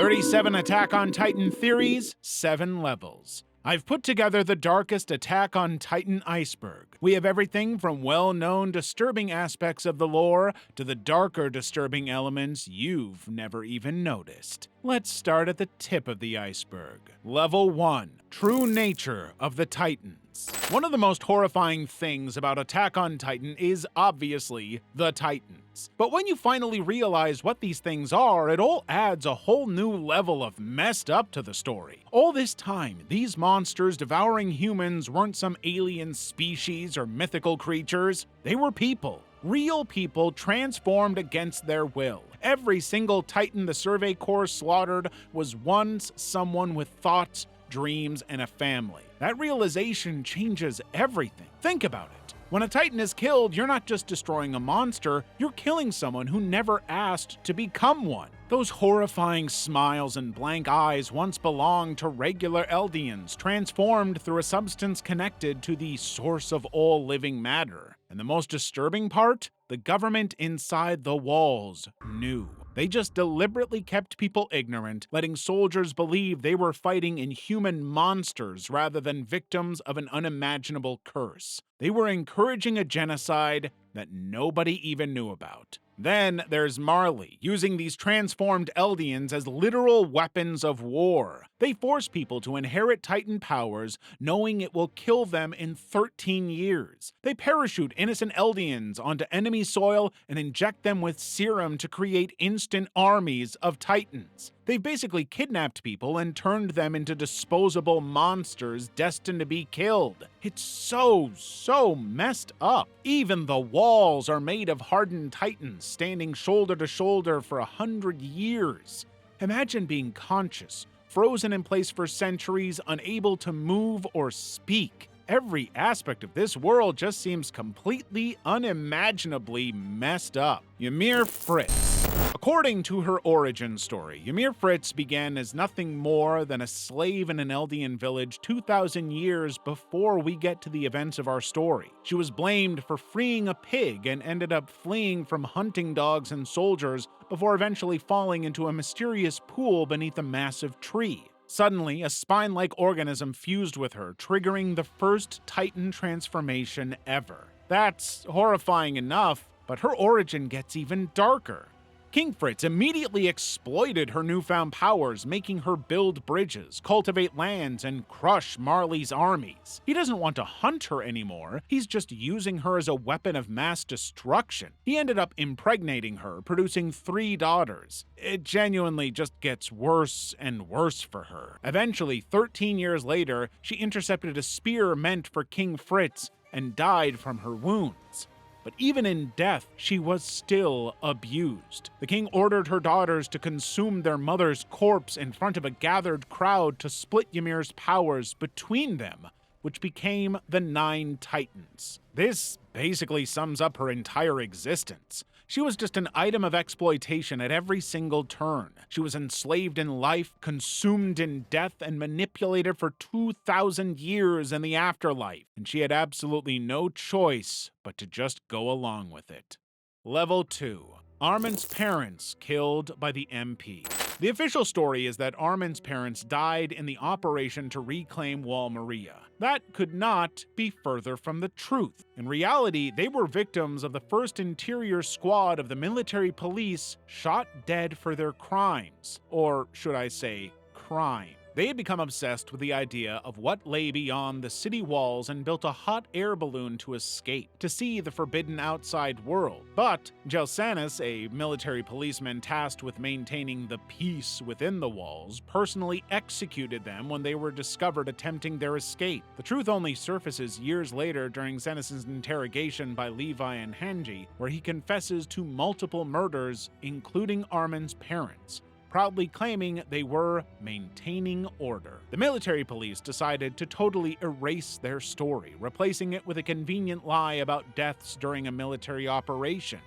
37 Attack on Titan theories, 7 levels. I've put together the darkest Attack on Titan iceberg. We have everything from well-known disturbing aspects of the lore to the darker disturbing elements you've never even noticed. Let's start at the tip of the iceberg. Level 1. True nature of the Titans. One of the most horrifying things about Attack on Titan is obviously the Titans. But when you finally realize what these things are, it all adds a whole new level of messed up to the story. All this time, these monsters devouring humans weren't some alien species or mythical creatures. They were people. Real people transformed against their will. Every single Titan the Survey Corps slaughtered was once someone with thoughts, dreams, and a family. That realization changes everything. Think about it. When a Titan is killed, you're not just destroying a monster, you're killing someone who never asked to become one. Those horrifying smiles and blank eyes once belonged to regular Eldians, transformed through a substance connected to the source of all living matter. And the most disturbing part? The government inside the walls knew. They just deliberately kept people ignorant, letting soldiers believe they were fighting inhuman monsters rather than victims of an unimaginable curse. They were encouraging a genocide that nobody even knew about. Then there's Marley, using these transformed Eldians as literal weapons of war. They force people to inherit Titan powers, knowing it will kill them in 13 years. They parachute innocent Eldians onto enemy soil and inject them with serum to create instant armies of Titans. They've basically kidnapped people and turned them into disposable monsters destined to be killed. It's so messed up. Even the walls are made of hardened Titans standing shoulder to shoulder for 100 years. Imagine being conscious, frozen in place for centuries, unable to move or speak. Every aspect of this world just seems completely unimaginably messed up. Ymir Fritz. According to her origin story, Ymir Fritz began as nothing more than a slave in an Eldian village 2,000 years before we get to the events of our story. She was blamed for freeing a pig and ended up fleeing from hunting dogs and soldiers before eventually falling into a mysterious pool beneath a massive tree. Suddenly, a spine-like organism fused with her, triggering the first Titan transformation ever. That's horrifying enough, but her origin gets even darker. King Fritz immediately exploited her newfound powers, making her build bridges, cultivate lands, and crush Marley's armies. He doesn't want to hunt her anymore, he's just using her as a weapon of mass destruction. He ended up impregnating her, producing 3 daughters. It genuinely just gets worse and worse for her. Eventually, 13 years later, she intercepted a spear meant for King Fritz and died from her wounds. But even in death, she was still abused. The king ordered her daughters to consume their mother's corpse in front of a gathered crowd to split Ymir's powers between them, which became the 9 Titans. This basically sums up her entire existence. She was just an item of exploitation at every single turn. She was enslaved in life, consumed in death, and manipulated for 2,000 years in the afterlife, and she had absolutely no choice but to just go along with it. Level 2. Armin's parents killed by the MP. The official story is that Armin's parents died in the operation to reclaim Wall Maria. That could not be further from the truth. In reality, they were victims of the 1st Interior Squad of the military police shot dead for their crimes. Or should I say, crime. They had become obsessed with the idea of what lay beyond the city walls and built a hot air balloon to escape, to see the forbidden outside world. But Gelsanis, a military policeman tasked with maintaining the peace within the walls, personally executed them when they were discovered attempting their escape. The truth only surfaces years later during Xenis's interrogation by Levi and Hanji, where he confesses to multiple murders, including Armin's parents, proudly claiming they were maintaining order. The military police decided to totally erase their story, replacing it with a convenient lie about deaths during a military operation.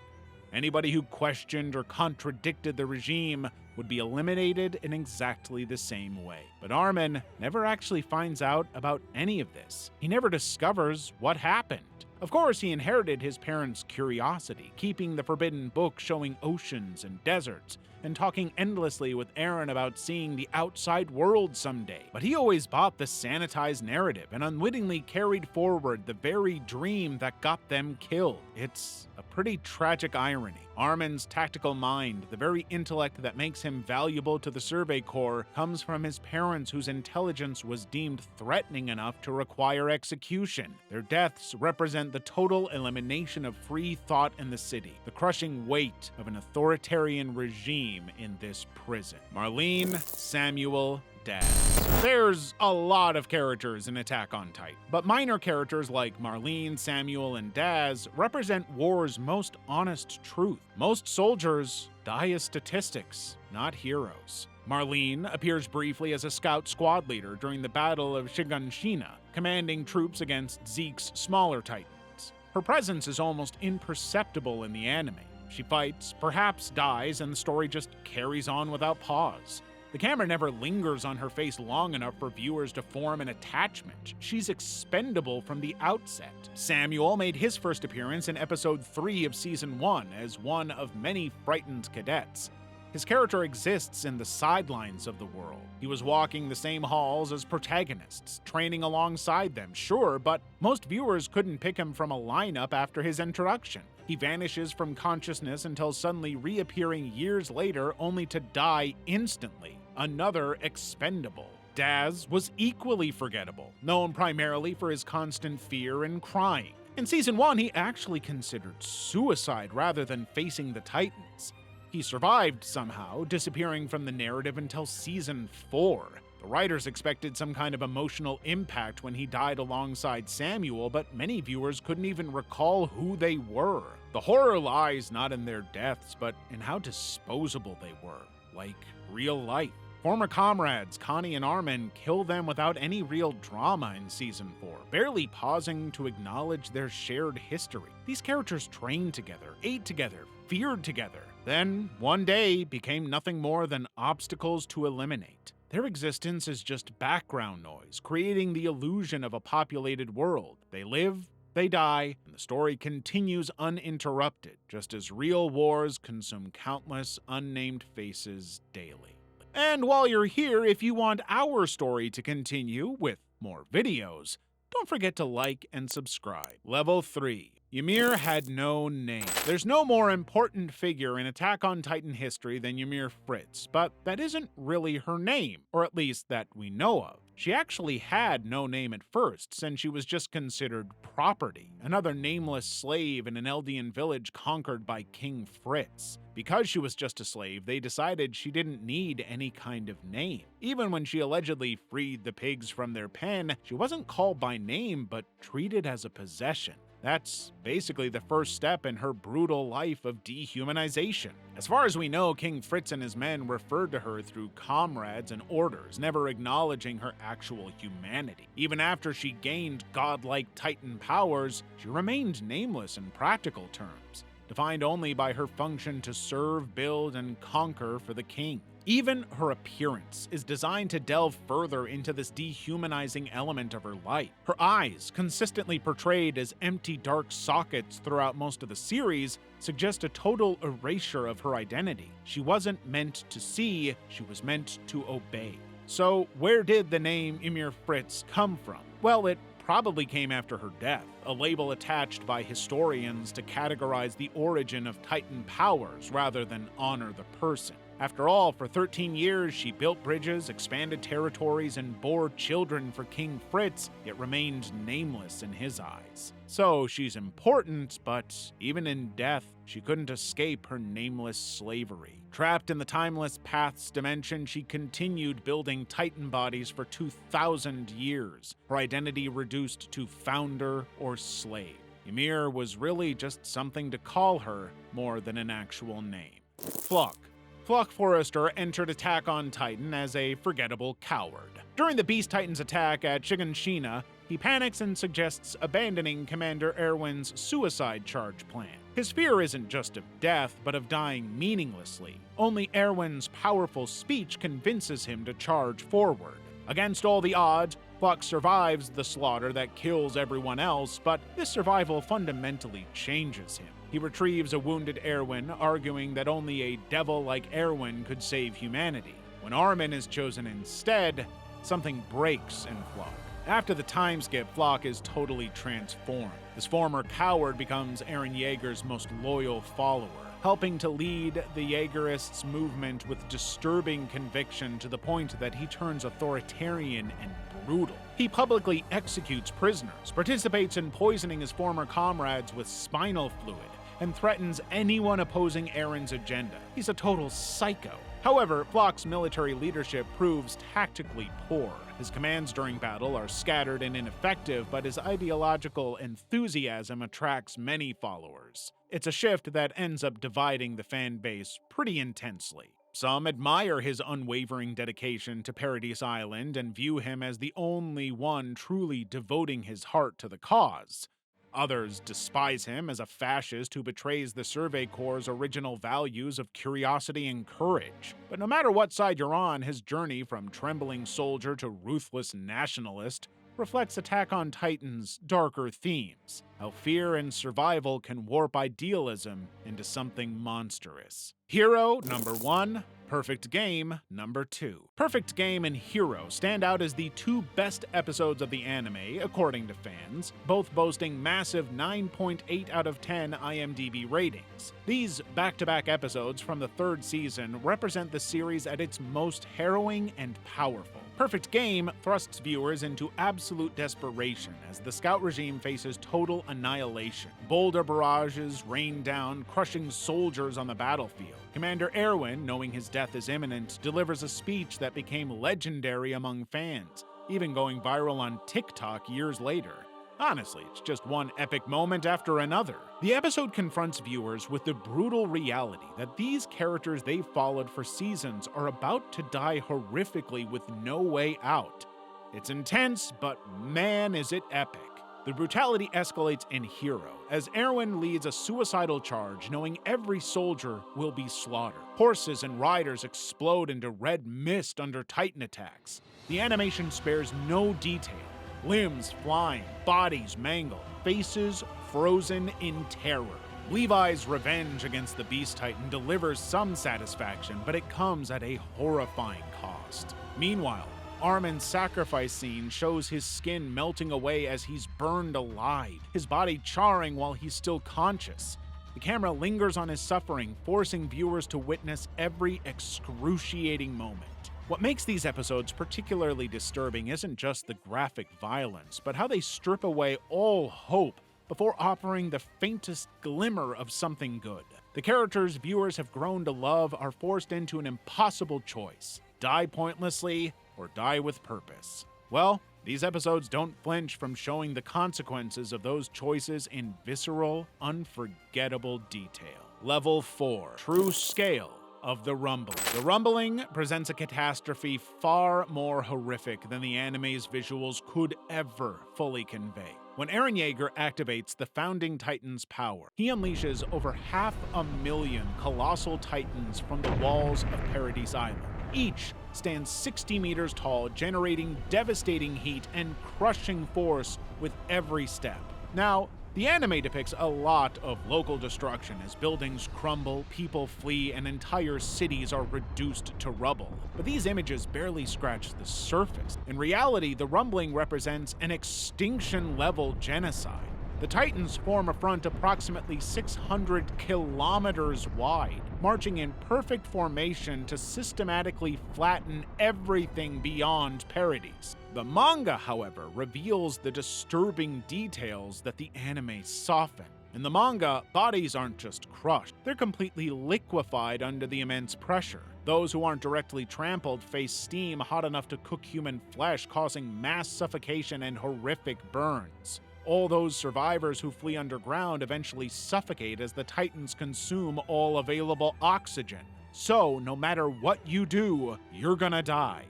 Anybody who questioned or contradicted the regime would be eliminated in exactly the same way. But Armin never actually finds out about any of this. He never discovers what happened. Of course, he inherited his parents' curiosity, keeping the forbidden book showing oceans and deserts, and talking endlessly with Eren about seeing the outside world someday. But he always bought the sanitized narrative and unwittingly carried forward the very dream that got them killed. It's a pretty tragic irony. Armin's tactical mind, the very intellect that makes him valuable to the Survey Corps, comes from his parents whose intelligence was deemed threatening enough to require execution. Their deaths represent the total elimination of free thought in the city, the crushing weight of an authoritarian regime in this prison. Marlene, Samuel, Daz. There's a lot of characters in Attack on Titan, but minor characters like Marlene, Samuel, and Daz represent war's most honest truth. Most soldiers die as statistics, not heroes. Marlene appears briefly as a scout squad leader during the Battle of Shiganshina, commanding troops against Zeke's smaller Titans. Her presence is almost imperceptible in the anime. She fights, perhaps dies, and the story just carries on without pause. The camera never lingers on her face long enough for viewers to form an attachment. She's expendable from the outset. Samuel made his first appearance in episode 3 of season 1 as one of many frightened cadets. His character exists in the sidelines of the world. He was walking the same halls as protagonists, training alongside them, sure, but most viewers couldn't pick him from a lineup after his introduction. He vanishes from consciousness until suddenly reappearing years later only to die instantly. Another expendable. Daz was equally forgettable, known primarily for his constant fear and crying. In season 1, he actually considered suicide rather than facing the Titans. He survived somehow, disappearing from the narrative until season 4. The writers expected some kind of emotional impact when he died alongside Samuel, but many viewers couldn't even recall who they were. The horror lies not in their deaths, but in how disposable they were, like real life. Former comrades Connie and Armin kill them without any real drama in season 4, barely pausing to acknowledge their shared history. These characters trained together, ate together, feared together, then one day became nothing more than obstacles to eliminate. Their existence is just background noise, creating the illusion of a populated world. They live, they die, and the story continues uninterrupted, just as real wars consume countless unnamed faces daily. And while you're here, if you want our story to continue with more videos, don't forget to like and subscribe. Level 3. Ymir had no name. There's no more important figure in Attack on Titan history than Ymir Fritz, but that isn't really her name, or at least that we know of. She actually had no name at first, since she was just considered property, another nameless slave in an Eldian village conquered by King Fritz. Because she was just a slave, they decided she didn't need any kind of name. Even when she allegedly freed the pigs from their pen, she wasn't called by name, but treated as a possession. That's basically the first step in her brutal life of dehumanization. As far as we know, King Fritz and his men referred to her through comrades and orders, never acknowledging her actual humanity. Even after she gained godlike Titan powers, she remained nameless in practical terms, defined only by her function to serve, build, and conquer for the king. Even her appearance is designed to delve further into this dehumanizing element of her life. Her eyes, consistently portrayed as empty dark sockets throughout most of the series, suggest a total erasure of her identity. She wasn't meant to see, she was meant to obey. So where did the name Ymir Fritz come from? Well, it probably came after her death, a label attached by historians to categorize the origin of Titan powers rather than honor the person. After all, for 13 years, she built bridges, expanded territories, and bore children for King Fritz, yet remained nameless in his eyes. So she's important, but even in death, she couldn't escape her nameless slavery. Trapped in the timeless paths dimension, she continued building Titan bodies for 2,000 years, her identity reduced to founder or slave. Ymir was really just something to call her more than an actual name. Flock. Flock Forrester entered Attack on Titan as a forgettable coward. During the Beast Titans attack at Shiganshina, he panics and suggests abandoning Commander Erwin's suicide charge plan. His fear isn't just of death, but of dying meaninglessly. Only Erwin's powerful speech convinces him to charge forward. Against all the odds, Flock survives the slaughter that kills everyone else, but this survival fundamentally changes him. He retrieves a wounded Erwin, arguing that only a devil like Erwin could save humanity. When Armin is chosen instead, something breaks in Flock. After the time skip, Flock is totally transformed. This former coward becomes Eren Yeager's most loyal follower, helping to lead the Jaegerists' movement with disturbing conviction to the point that he turns authoritarian and brutal. He publicly executes prisoners, participates in poisoning his former comrades with spinal fluid, and threatens anyone opposing Eren's agenda. He's a total psycho. However, Flock's military leadership proves tactically poor. His commands during battle are scattered and ineffective, but his ideological enthusiasm attracts many followers. It's a shift that ends up dividing the fan base pretty intensely. Some admire his unwavering dedication to Paradise Island and view him as the only one truly devoting his heart to the cause. Others despise him as a fascist who betrays the Survey Corps' original values of curiosity and courage. But no matter what side you're on, his journey from trembling soldier to ruthless nationalist reflects Attack on Titan's darker themes, how fear and survival can warp idealism into something monstrous. Hero number 1, Perfect Game number 2. Perfect Game and Hero stand out as the two best episodes of the anime, according to fans, both boasting massive 9.8 out of 10 IMDb ratings. These back-to-back episodes from the third season represent the series at its most harrowing and powerful. Perfect Game thrusts viewers into absolute desperation as the Scout regime faces total annihilation. Boulder barrages rain down, crushing soldiers on the battlefield. Commander Erwin, knowing his death is imminent, delivers a speech that became legendary among fans, even going viral on TikTok years later. Honestly, it's just one epic moment after another. The episode confronts viewers with the brutal reality that these characters they've followed for seasons are about to die horrifically with no way out. It's intense, but man is it epic. The brutality escalates in Hero, as Erwin leads a suicidal charge knowing every soldier will be slaughtered. Horses and riders explode into red mist under Titan attacks. The animation spares no detail. Limbs flying, bodies mangled, faces frozen in terror. Levi's revenge against the Beast Titan delivers some satisfaction, but it comes at a horrifying cost. Meanwhile, Armin's sacrifice scene shows his skin melting away as he's burned alive, his body charring while he's still conscious. The camera lingers on his suffering, forcing viewers to witness every excruciating moment. What makes these episodes particularly disturbing isn't just the graphic violence, but how they strip away all hope before offering the faintest glimmer of something good. The characters viewers have grown to love are forced into an impossible choice: die pointlessly or die with purpose. Well, these episodes don't flinch from showing the consequences of those choices in visceral, unforgettable detail. Level 4. True Scale of the Rumbling. The Rumbling presents a catastrophe far more horrific than the anime's visuals could ever fully convey. When Eren Yeager activates the Founding Titan's power, he unleashes over 500,000 colossal titans from the walls of Paradise Island. Each stands 60 meters tall, generating devastating heat and crushing force with every step. Now, the anime depicts a lot of local destruction as buildings crumble, people flee, and entire cities are reduced to rubble. But these images barely scratch the surface. In reality, the Rumbling represents an extinction-level genocide. The Titans form a front approximately 600 kilometers wide, marching in perfect formation to systematically flatten everything beyond Paradise. The manga, however, reveals the disturbing details that the anime soften. In the manga, bodies aren't just crushed, they're completely liquefied under the immense pressure. Those who aren't directly trampled face steam hot enough to cook human flesh, causing mass suffocation and horrific burns. All those survivors who flee underground eventually suffocate as the Titans consume all available oxygen. So, no matter what you do, you're gonna die.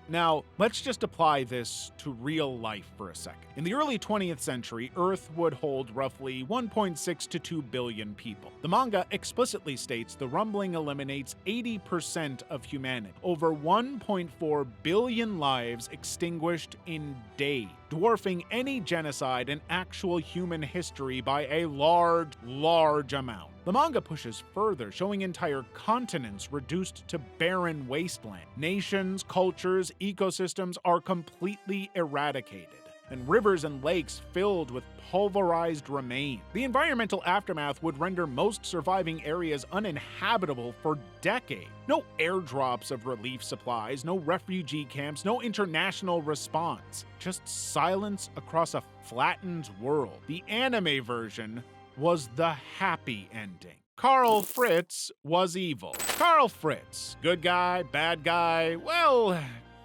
Now, let's just apply this to real life for a second. In the early 20th century, Earth would hold roughly 1.6 to 2 billion people. The manga explicitly states the rumbling eliminates 80% of humanity. Over 1.4 billion lives extinguished in days, dwarfing any genocide in actual human history by a large amount. The manga pushes further, showing entire continents reduced to barren wasteland. Nations, cultures, ecosystems are completely eradicated, and rivers and lakes filled with pulverized remains. The environmental aftermath would render most surviving areas uninhabitable for decades. No airdrops of relief supplies, no refugee camps, no international response. Just silence across a flattened world. The anime version was the happy ending. Karl Fritz was evil. Karl Fritz, good guy, bad guy, well,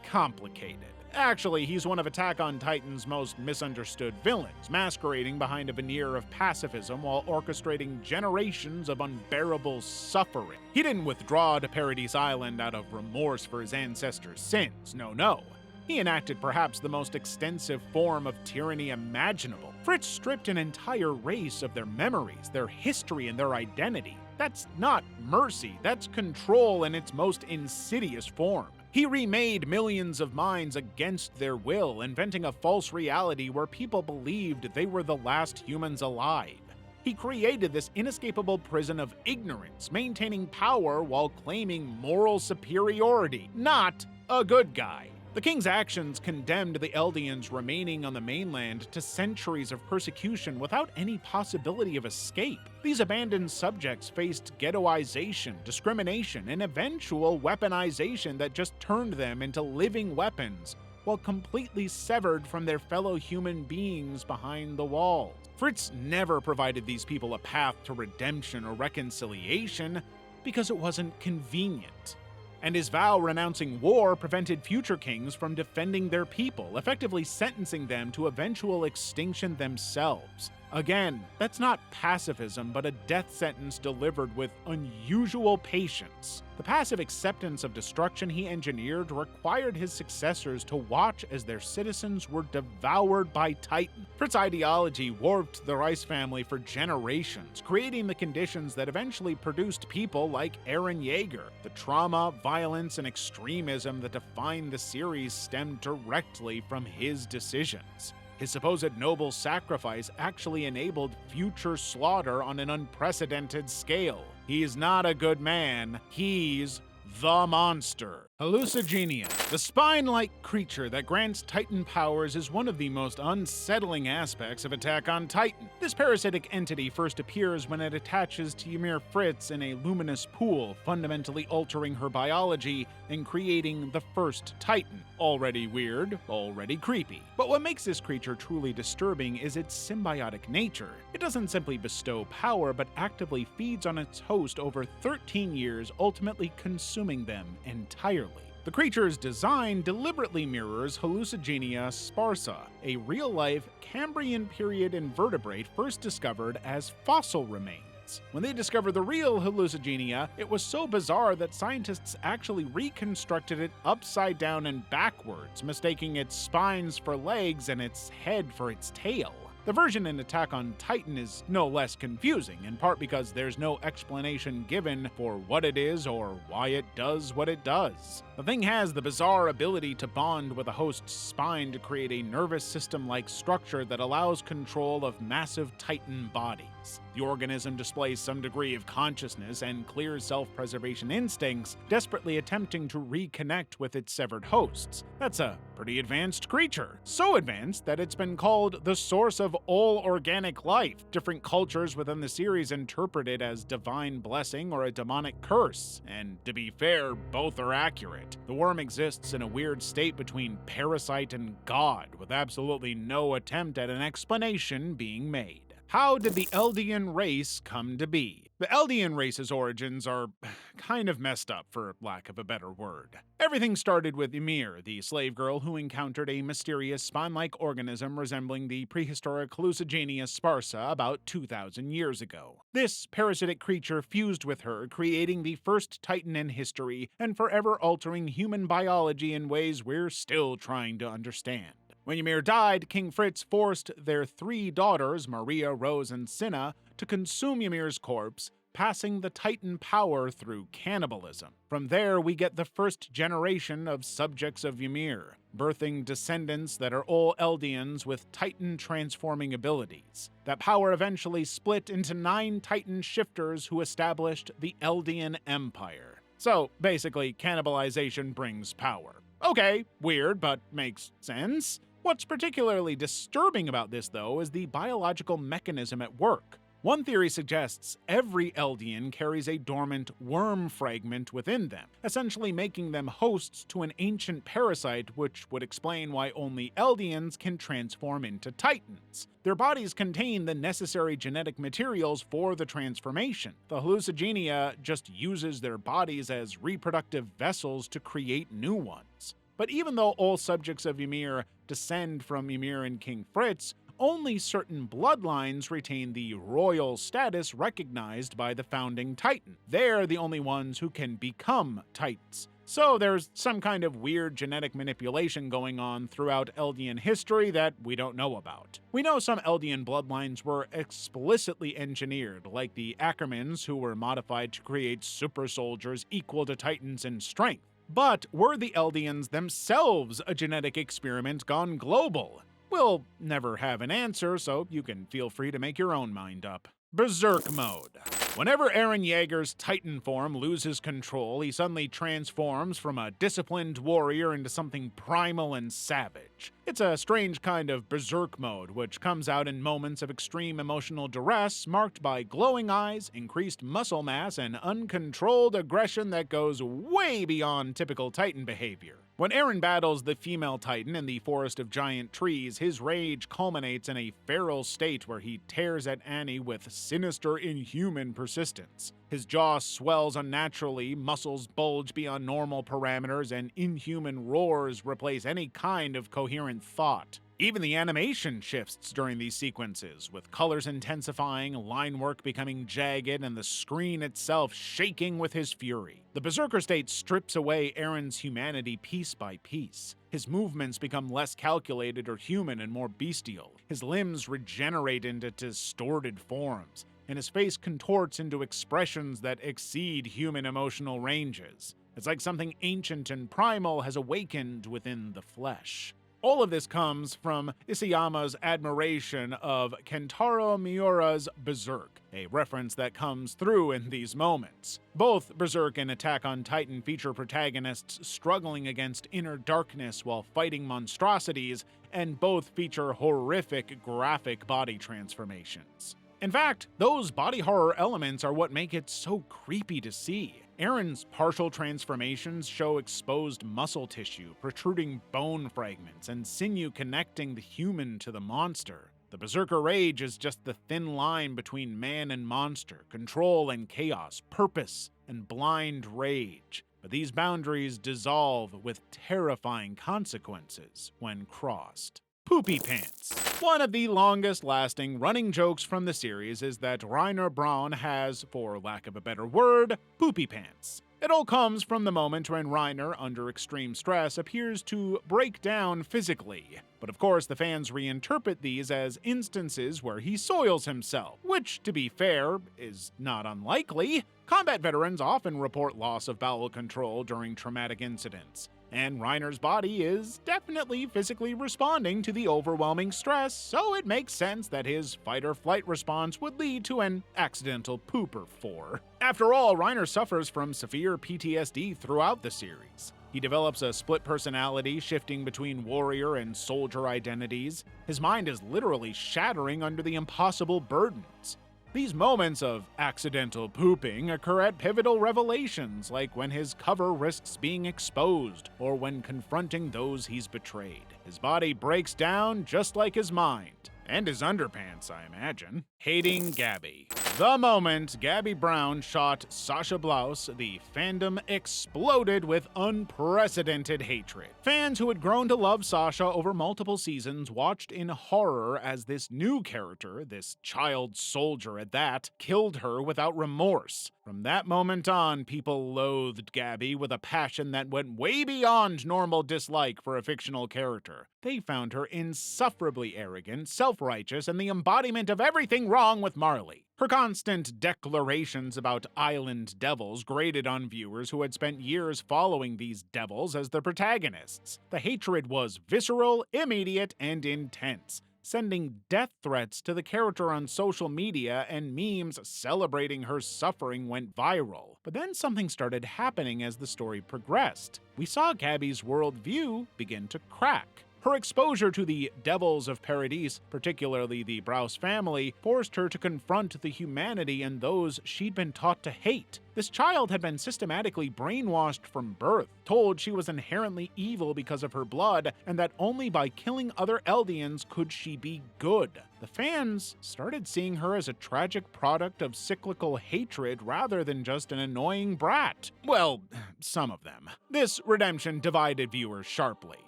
complicated. Actually, he's one of Attack on Titan's most misunderstood villains, masquerading behind a veneer of pacifism while orchestrating generations of unbearable suffering. He didn't withdraw to Paradise Island out of remorse for his ancestors' sins, no. He enacted perhaps the most extensive form of tyranny imaginable. Fritz stripped an entire race of their memories, their history, and their identity. That's not mercy, that's control in its most insidious form. He remade millions of minds against their will, inventing a false reality where people believed they were the last humans alive. He created this inescapable prison of ignorance, maintaining power while claiming moral superiority. Not a good guy. The king's actions condemned the Eldians remaining on the mainland to centuries of persecution without any possibility of escape. These abandoned subjects faced ghettoization, discrimination, and eventual weaponization that just turned them into living weapons, while completely severed from their fellow human beings behind the walls. Fritz never provided these people a path to redemption or reconciliation because it wasn't convenient. And his vow renouncing war prevented future kings from defending their people, effectively sentencing them to eventual extinction themselves. Again, that's not pacifism, but a death sentence delivered with unusual patience. The passive acceptance of destruction he engineered required his successors to watch as their citizens were devoured by Titan. Fritz's ideology warped the Rice family for generations, creating the conditions that eventually produced people like Eren Yeager. The trauma, violence, and extremism that defined the series stemmed directly from his decisions. His supposed noble sacrifice actually enabled future slaughter on an unprecedented scale. He's not a good man, he's the monster. Hallucigenia. The spine-like creature that grants Titan powers is one of the most unsettling aspects of Attack on Titan. This parasitic entity first appears when it attaches to Ymir Fritz in a luminous pool, fundamentally altering her biology and creating the first Titan. Already weird, already creepy. But what makes this creature truly disturbing is its symbiotic nature. It doesn't simply bestow power, but actively feeds on its host over 13 years, ultimately consuming them entirely. The creature's design deliberately mirrors Hallucigenia sparsa, a real-life Cambrian period invertebrate first discovered as fossil remains. When they discovered the real Hallucigenia, it was so bizarre that scientists actually reconstructed it upside down and backwards, mistaking its spines for legs and its head for its tail. The version in Attack on Titan is no less confusing, in part because there's no explanation given for what it is or why it does what it does. The thing has the bizarre ability to bond with a host's spine to create a nervous system-like structure that allows control of massive Titan bodies. The organism displays some degree of consciousness and clear self-preservation instincts, desperately attempting to reconnect with its severed hosts. That's a pretty advanced creature. So advanced that it's been called the source of all organic life. Different cultures within the series interpret it as divine blessing or a demonic curse. And to be fair, both are accurate. The worm exists in a weird state between parasite and god, with absolutely no attempt at an explanation being made. How did the Eldian race come to be? The Eldian race's origins are kind of messed up, for lack of a better word. Everything started with Ymir, the slave girl who encountered a mysterious spawn-like organism resembling the prehistoric Hallucigenius sparsa about 2,000 years ago. This parasitic creature fused with her, creating the first Titan in history and forever altering human biology in ways we're still trying to understand. When Ymir died, King Fritz forced their 3 daughters, Maria, Rose, and Cinna, to consume Ymir's corpse, passing the Titan power through cannibalism. From there, we get the first generation of subjects of Ymir, birthing descendants that are all Eldians with Titan transforming abilities. That power eventually split into 9 Titan shifters who established the Eldian Empire. So, basically, cannibalization brings power. Okay, weird, but makes sense. What's particularly disturbing about this, though, is the biological mechanism at work. One theory suggests every Eldian carries a dormant worm fragment within them, essentially making them hosts to an ancient parasite, which would explain why only Eldians can transform into Titans. Their bodies contain the necessary genetic materials for the transformation. The Hallucigenia just uses their bodies as reproductive vessels to create new ones. But even though all subjects of Ymir descend from Ymir and King Fritz, only certain bloodlines retain the royal status recognized by the founding Titan. They're the only ones who can become Titans. So there's some kind of weird genetic manipulation going on throughout Eldian history that we don't know about. We know some Eldian bloodlines were explicitly engineered, like the Ackermans, who were modified to create super soldiers equal to Titans in strength. But were the Eldians themselves a genetic experiment gone global? We'll never have an answer, so you can feel free to make your own mind up. Berserk Mode. Whenever Eren Yeager's Titan form loses control, he suddenly transforms from a disciplined warrior into something primal and savage. It's a strange kind of Berserk Mode, which comes out in moments of extreme emotional duress, marked by glowing eyes, increased muscle mass, and uncontrolled aggression that goes way beyond typical Titan behavior. When Eren battles the female Titan in the Forest of Giant Trees, his rage culminates in a feral state where he tears at Annie with sinister, inhuman persistence. His jaw swells unnaturally, muscles bulge beyond normal parameters, and inhuman roars replace any kind of coherent thought. Even the animation shifts during these sequences, with colors intensifying, line work becoming jagged, and the screen itself shaking with his fury. The Berserker state strips away Eren's humanity piece by piece. His movements become less calculated or human and more bestial. His limbs regenerate into distorted forms, and his face contorts into expressions that exceed human emotional ranges. It's like something ancient and primal has awakened within the flesh. All of this comes from Isayama's admiration of Kentaro Miura's Berserk, a reference that comes through in these moments. Both Berserk and Attack on Titan feature protagonists struggling against inner darkness while fighting monstrosities, and both feature horrific graphic body transformations. In fact, those body horror elements are what make it so creepy to see. Eren's partial transformations show exposed muscle tissue, protruding bone fragments, and sinew connecting the human to the monster. The Berserker rage is just the thin line between man and monster, control and chaos, purpose and blind rage. But these boundaries dissolve with terrifying consequences when crossed. Poopy Pants. One of the longest-lasting running jokes from the series is that Rainer Braun has, for lack of a better word, poopy pants. It all comes from the moment when Reiner, under extreme stress, appears to break down physically. But of course, the fans reinterpret these as instances where he soils himself, which, to be fair, is not unlikely. Combat veterans often report loss of bowel control during traumatic incidents, and Reiner's body is definitely physically responding to the overwhelming stress, so it makes sense that his fight-or-flight response would lead to an accidental poop or four. After all, Reiner suffers from severe PTSD throughout the series. He develops a split personality, shifting between warrior and soldier identities. His mind is literally shattering under the impossible burdens. These moments of accidental pooping occur at pivotal revelations, like when his cover risks being exposed, or when confronting those he's betrayed. His body breaks down just like his mind. And his underpants, I imagine. Hating Gabby. The moment Gabby Brown shot Sasha Blouse, the fandom exploded with unprecedented hatred. Fans who had grown to love Sasha over multiple seasons watched in horror as this new character, this child soldier at that, killed her without remorse. From that moment on, people loathed Gabby with a passion that went way beyond normal dislike for a fictional character. They found her insufferably arrogant, self-righteous, and the embodiment of everything wrong with Marley. Her constant declarations about island devils grated on viewers who had spent years following these devils as the protagonists. The hatred was visceral, immediate, and intense, sending death threats to the character on social media, and memes celebrating her suffering went viral. But then something started happening as the story progressed. We saw Gabby's worldview begin to crack. Her exposure to the devils of Paradise, particularly the Browse family, forced her to confront the humanity and those she'd been taught to hate. This child had been systematically brainwashed from birth, told she was inherently evil because of her blood, and that only by killing other Eldians could she be good. The fans started seeing her as a tragic product of cyclical hatred rather than just an annoying brat. Well, some of them. This redemption divided viewers sharply.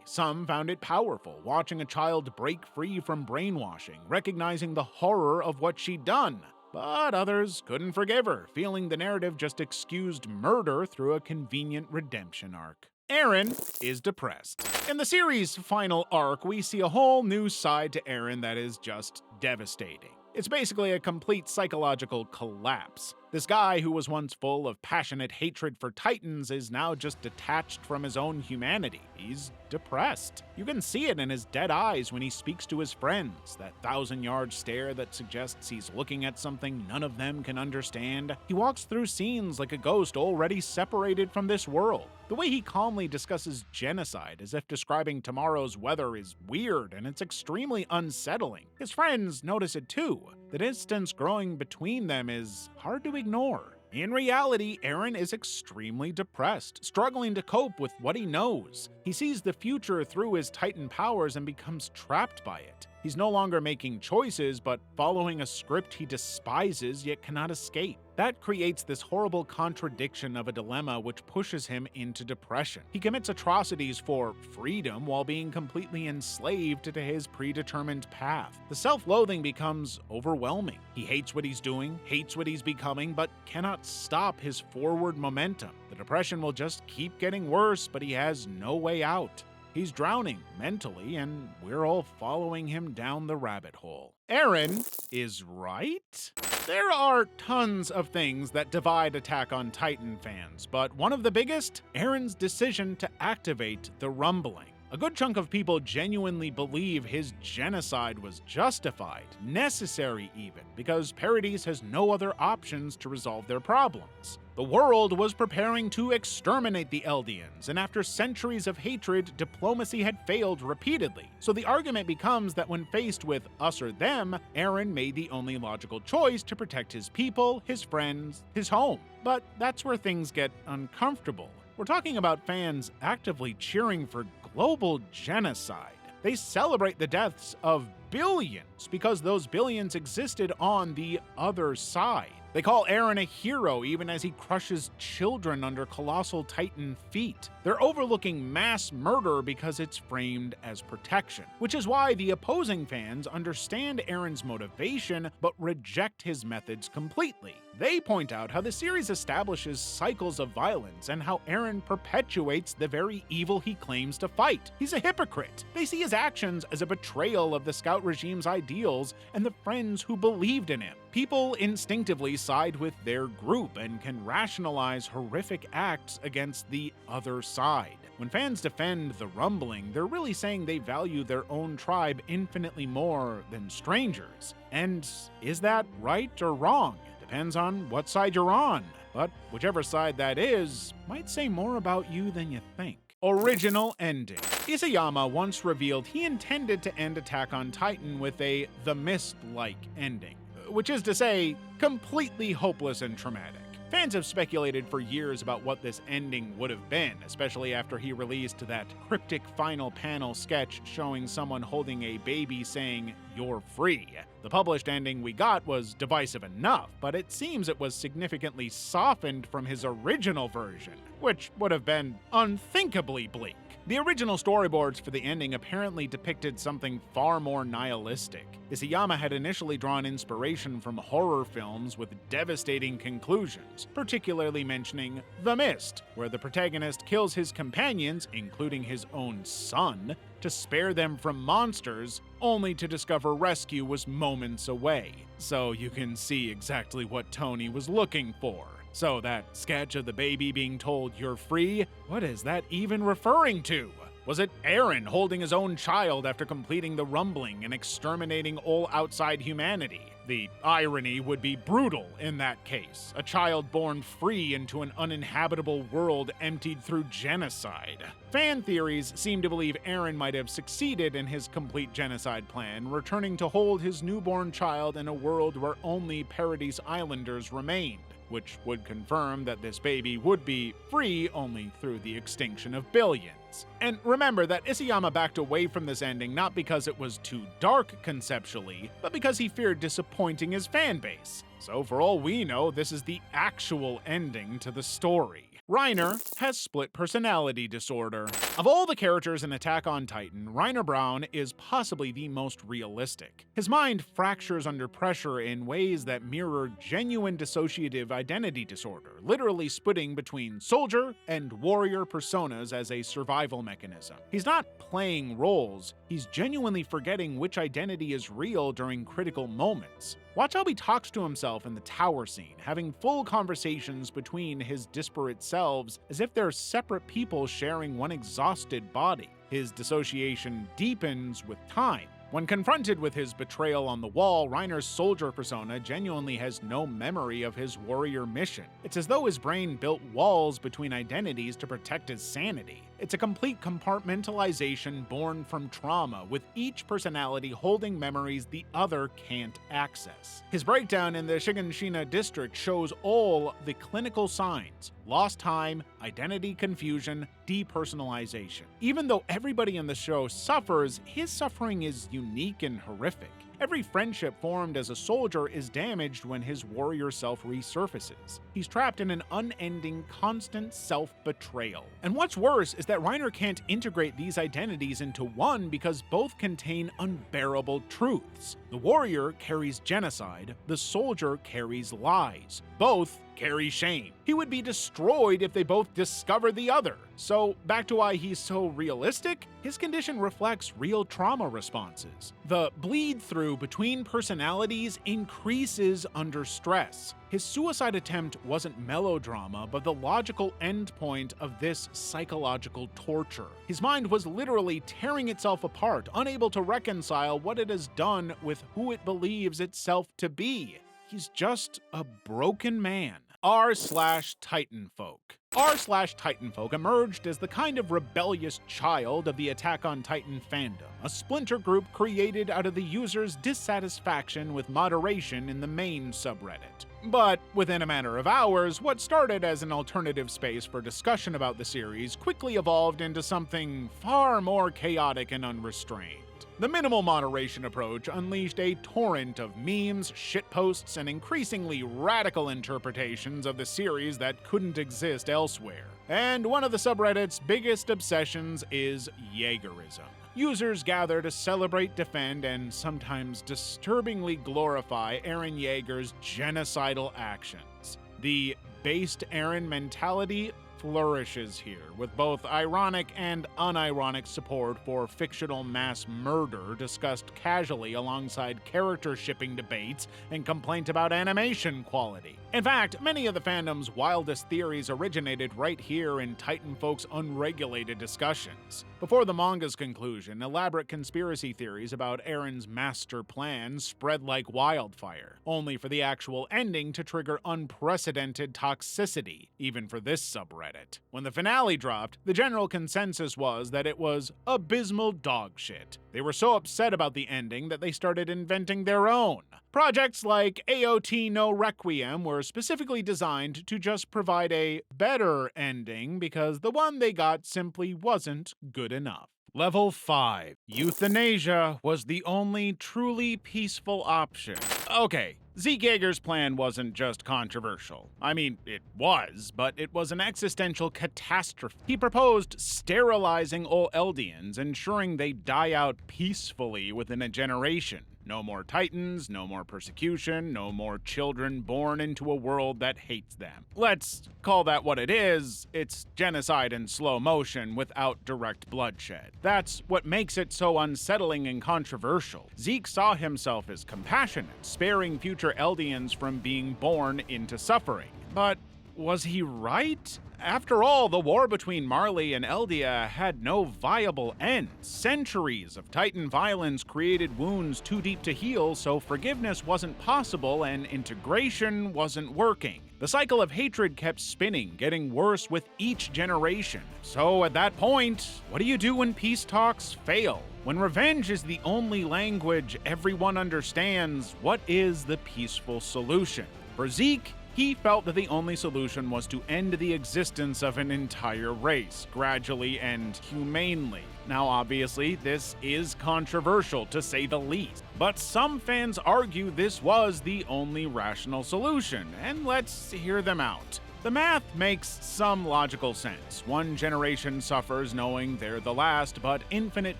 Some found it powerful, watching a child break free from brainwashing, recognizing the horror of what she'd done. But others couldn't forgive her, feeling the narrative just excused murder through a convenient redemption arc. Eren is depressed. In the series' final arc, we see a whole new side to Eren that is just devastating. It's basically a complete psychological collapse. This guy who was once full of passionate hatred for Titans is now just detached from his own humanity. He's depressed. You can see it in his dead eyes when he speaks to his friends, that 1,000-yard stare that suggests he's looking at something none of them can understand. He walks through scenes like a ghost already separated from this world. The way he calmly discusses genocide as if describing tomorrow's weather is weird, and it's extremely unsettling. His friends notice it too. The distance growing between them is hard to ignore. In reality, Eren is extremely depressed, struggling to cope with what he knows. He sees the future through his Titan powers and becomes trapped by it. He's no longer making choices, but following a script he despises yet cannot escape. That creates this horrible contradiction of a dilemma which pushes him into depression. He commits atrocities for freedom while being completely enslaved to his predetermined path. The self-loathing becomes overwhelming. He hates what he's doing, hates what he's becoming, but cannot stop his forward momentum. The depression will just keep getting worse, but he has no way out. He's drowning mentally, and we're all following him down the rabbit hole. Eren is right? There are tons of things that divide Attack on Titan fans, but one of the biggest? Eren's decision to activate the rumbling. A good chunk of people genuinely believe his genocide was justified, necessary even, because Paradise has no other options to resolve their problems. The world was preparing to exterminate the Eldians, and after centuries of hatred, diplomacy had failed repeatedly. So the argument becomes that when faced with us or them, Eren made the only logical choice to protect his people, his friends, his home. But that's where things get uncomfortable. We're talking about fans actively cheering for global genocide. They celebrate the deaths of billions because those billions existed on the other side. They call Eren a hero even as he crushes children under colossal Titan feet. They're overlooking mass murder because it's framed as protection, which is why the opposing fans understand Eren's motivation but reject his methods completely. They point out how the series establishes cycles of violence and how Eren perpetuates the very evil he claims to fight. He's a hypocrite. They see his actions as a betrayal of the Scout regime's ideals and the friends who believed in him. People instinctively side with their group and can rationalize horrific acts against the other side. When fans defend the rumbling, they're really saying they value their own tribe infinitely more than strangers. And is that right or wrong? Depends on what side you're on, but whichever side that is might say more about you than you think. Original ending. Isayama once revealed he intended to end Attack on Titan with a The Mist-like ending, which is to say, completely hopeless and traumatic. Fans have speculated for years about what this ending would have been, especially after he released that cryptic final panel sketch showing someone holding a baby saying, "You're free." The published ending we got was divisive enough, but it seems it was significantly softened from his original version, which would have been unthinkably bleak. The original storyboards for the ending apparently depicted something far more nihilistic. Isayama had initially drawn inspiration from horror films with devastating conclusions, particularly mentioning The Mist, where the protagonist kills his companions, including his own son, to spare them from monsters, only to discover rescue was moments away. So you can see exactly what Tony was looking for. So that sketch of the baby being told you're free, what is that even referring to? Was it Eren holding his own child after completing the rumbling and exterminating all outside humanity? The irony would be brutal in that case. A child born free into an uninhabitable world emptied through genocide. Fan theories seem to believe Eren might have succeeded in his complete genocide plan, returning to hold his newborn child in a world where only Paradise Islanders remained, which would confirm that this baby would be free only through the extinction of billions. And remember that Isayama backed away from this ending not because it was too dark conceptually, but because he feared disappointing his fanbase. So for all we know, this is the actual ending to the story. Reiner has split personality disorder. Of all the characters in Attack on Titan, Reiner Braun is possibly the most realistic. His mind fractures under pressure in ways that mirror genuine dissociative identity disorder, literally splitting between soldier and warrior personas as a survival mechanism. He's not playing roles, he's genuinely forgetting which identity is real during critical moments. Watch how he talks to himself in the tower scene, having full conversations between his disparate selves as if they're separate people sharing one exhausted body. His dissociation deepens with time. When confronted with his betrayal on the wall, Reiner's soldier persona genuinely has no memory of his warrior mission. It's as though his brain built walls between identities to protect his sanity. It's a complete compartmentalization born from trauma, with each personality holding memories the other can't access. His breakdown in the Shiganshina district shows all the clinical signs: lost time, identity confusion, depersonalization. Even though everybody in the show suffers, his suffering is unique and horrific. Every friendship formed as a soldier is damaged when his warrior self resurfaces. He's trapped in an unending, constant self-betrayal. And what's worse is that Reiner can't integrate these identities into one because both contain unbearable truths. The warrior carries genocide, the soldier carries lies. Both carry shame. He would be destroyed if they both discover the other. So, back to why he's so realistic, his condition reflects real trauma responses. The bleed through between personalities increases under stress. His suicide attempt wasn't melodrama, but the logical endpoint of this psychological torture. His mind was literally tearing itself apart, unable to reconcile what it has done with who it believes itself to be. He's just a broken man. R/Titanfolk. R/Titanfolk emerged as the kind of rebellious child of the Attack on Titan fandom, a splinter group created out of the users' dissatisfaction with moderation in the main subreddit. But within a matter of hours, what started as an alternative space for discussion about the series quickly evolved into something far more chaotic and unrestrained. The minimal moderation approach unleashed a torrent of memes, shitposts, and increasingly radical interpretations of the series that couldn't exist elsewhere. And one of the subreddit's biggest obsessions is Jaegerism. Users gather to celebrate, defend, and sometimes disturbingly glorify Eren Yeager's genocidal actions. The based Eren mentality flourishes here, with both ironic and unironic support for fictional mass murder discussed casually alongside character shipping debates and complaint about animation quality. In fact, many of the fandom's wildest theories originated right here in Titanfolk's unregulated discussions. Before the manga's conclusion, elaborate conspiracy theories about Eren's master plan spread like wildfire, only for the actual ending to trigger unprecedented toxicity, even for this subreddit. When the finale dropped, the general consensus was that it was abysmal dogshit. They were so upset about the ending that they started inventing their own. Projects like AOT No Requiem were specifically designed to just provide a better ending because the one they got simply wasn't good enough. Level 5. Euthanasia was the only truly peaceful option. Okay, Zeke Yeager's plan wasn't just controversial. I mean, it was, but it was an existential catastrophe. He proposed sterilizing all Eldians, ensuring they die out peacefully within a generation. No more Titans, no more persecution, no more children born into a world that hates them. Let's call that what it is. It's genocide in slow motion without direct bloodshed. That's what makes it so unsettling and controversial. Zeke saw himself as compassionate, sparing future Eldians from being born into suffering. But was he right? After all, the war between Marley and Eldia had no viable end. Centuries of Titan violence created wounds too deep to heal, so forgiveness wasn't possible and integration wasn't working. The cycle of hatred kept spinning, getting worse with each generation. So at that point, what do you do when peace talks fail? When revenge is the only language everyone understands, what is the peaceful solution? For Zeke, he felt that the only solution was to end the existence of an entire race, gradually and humanely. Now, obviously, this is controversial to say the least, but some fans argue this was the only rational solution, and let's hear them out. The math makes some logical sense. One generation suffers knowing they're the last, but infinite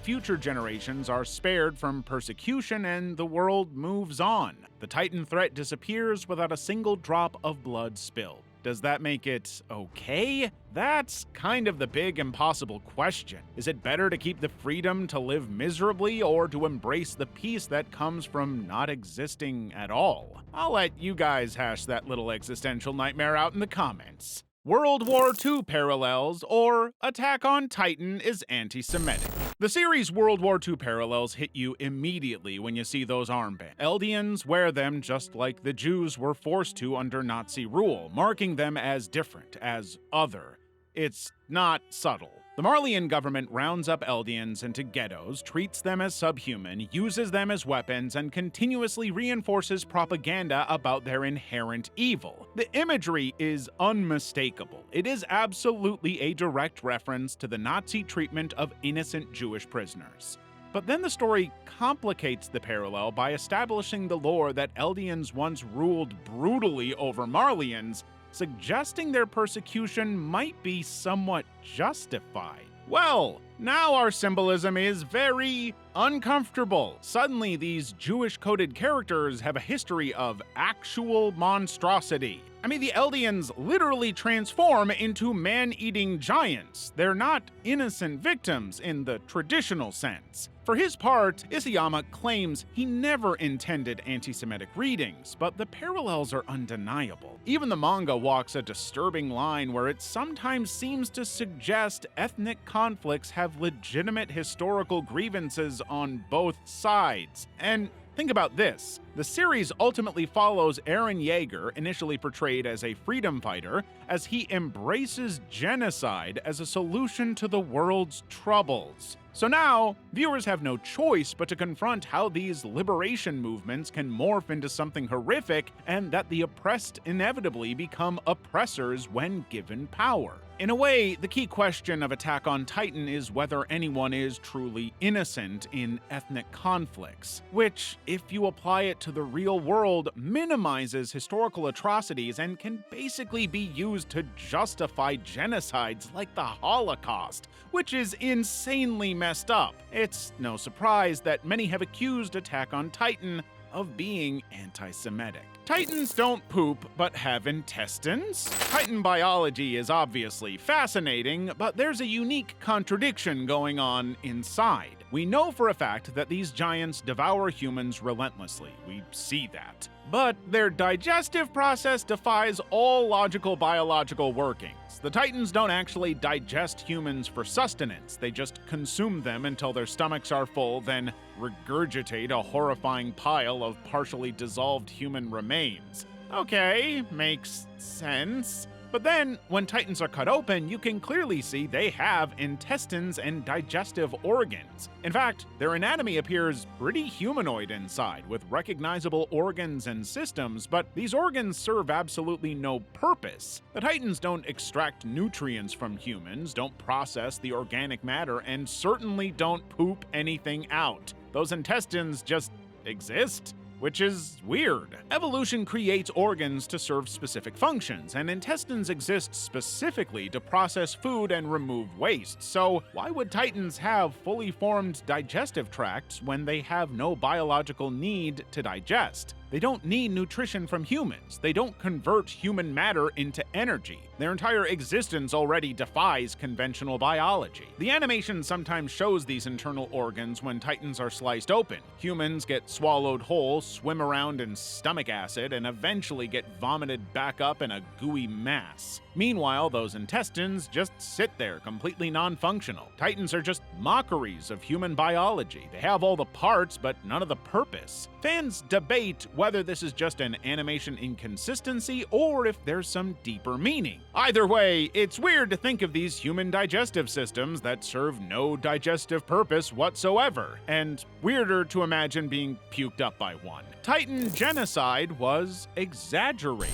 future generations are spared from persecution and the world moves on. The Titan threat disappears without a single drop of blood spilled. Does that make it okay? That's kind of the big impossible question. Is it better to keep the freedom to live miserably or to embrace the peace that comes from not existing at all? I'll let you guys hash that little existential nightmare out in the comments. World War II parallels or Attack on Titan is anti-Semitic. The series World War II parallels hit you immediately when you see those armbands. Eldians wear them just like the Jews were forced to under Nazi rule, marking them as different, as other. It's not subtle. The Marleyan government rounds up Eldians into ghettos, treats them as subhuman, uses them as weapons, and continuously reinforces propaganda about their inherent evil. The imagery is unmistakable. It is absolutely a direct reference to the Nazi treatment of innocent Jewish prisoners. But then the story complicates the parallel by establishing the lore that Eldians once ruled brutally over Marleyans, suggesting their persecution might be somewhat justified. Well, now our symbolism is very uncomfortable. Suddenly, these Jewish-coded characters have a history of actual monstrosity. I mean, the Eldians literally transform into man-eating giants. They're not innocent victims in the traditional sense. For his part, Isayama claims he never intended anti-Semitic readings, but the parallels are undeniable. Even the manga walks a disturbing line where it sometimes seems to suggest ethnic conflicts have legitimate historical grievances on both sides. And think about this. The series ultimately follows Eren Yeager, initially portrayed as a freedom fighter, as he embraces genocide as a solution to the world's troubles. So now, viewers have no choice but to confront how these liberation movements can morph into something horrific and that the oppressed inevitably become oppressors when given power. In a way, the key question of Attack on Titan is whether anyone is truly innocent in ethnic conflicts, which, if you apply it to the real world, minimizes historical atrocities and can basically be used to justify genocides like the Holocaust, which is insanely messed up. It's no surprise that many have accused Attack on Titan of being anti-Semitic. Titans don't poop, but have intestines? Titan biology is obviously fascinating, but there's a unique contradiction going on inside. We know for a fact that these giants devour humans relentlessly. We see that. But their digestive process defies all logical biological workings. The Titans don't actually digest humans for sustenance. They just consume them until their stomachs are full, then regurgitate a horrifying pile of partially dissolved human remains. Okay, makes sense. But then, when Titans are cut open, you can clearly see they have intestines and digestive organs. In fact, their anatomy appears pretty humanoid inside, with recognizable organs and systems, but these organs serve absolutely no purpose. The Titans don't extract nutrients from humans, don't process the organic matter, and certainly don't poop anything out. Those intestines just exist, which is weird. Evolution creates organs to serve specific functions, and intestines exist specifically to process food and remove waste. So why would Titans have fully formed digestive tracts when they have no biological need to digest? They don't need nutrition from humans. They don't convert human matter into energy. Their entire existence already defies conventional biology. The animation sometimes shows these internal organs when Titans are sliced open. Humans get swallowed whole, swim around in stomach acid, and eventually get vomited back up in a gooey mass. Meanwhile, those intestines just sit there, completely non-functional. Titans are just mockeries of human biology. They have all the parts, but none of the purpose. Fans debate whether this is just an animation inconsistency or if there's some deeper meaning. Either way, it's weird to think of these human digestive systems that serve no digestive purpose whatsoever, and weirder to imagine being puked up by one. Titan genocide was exaggerated.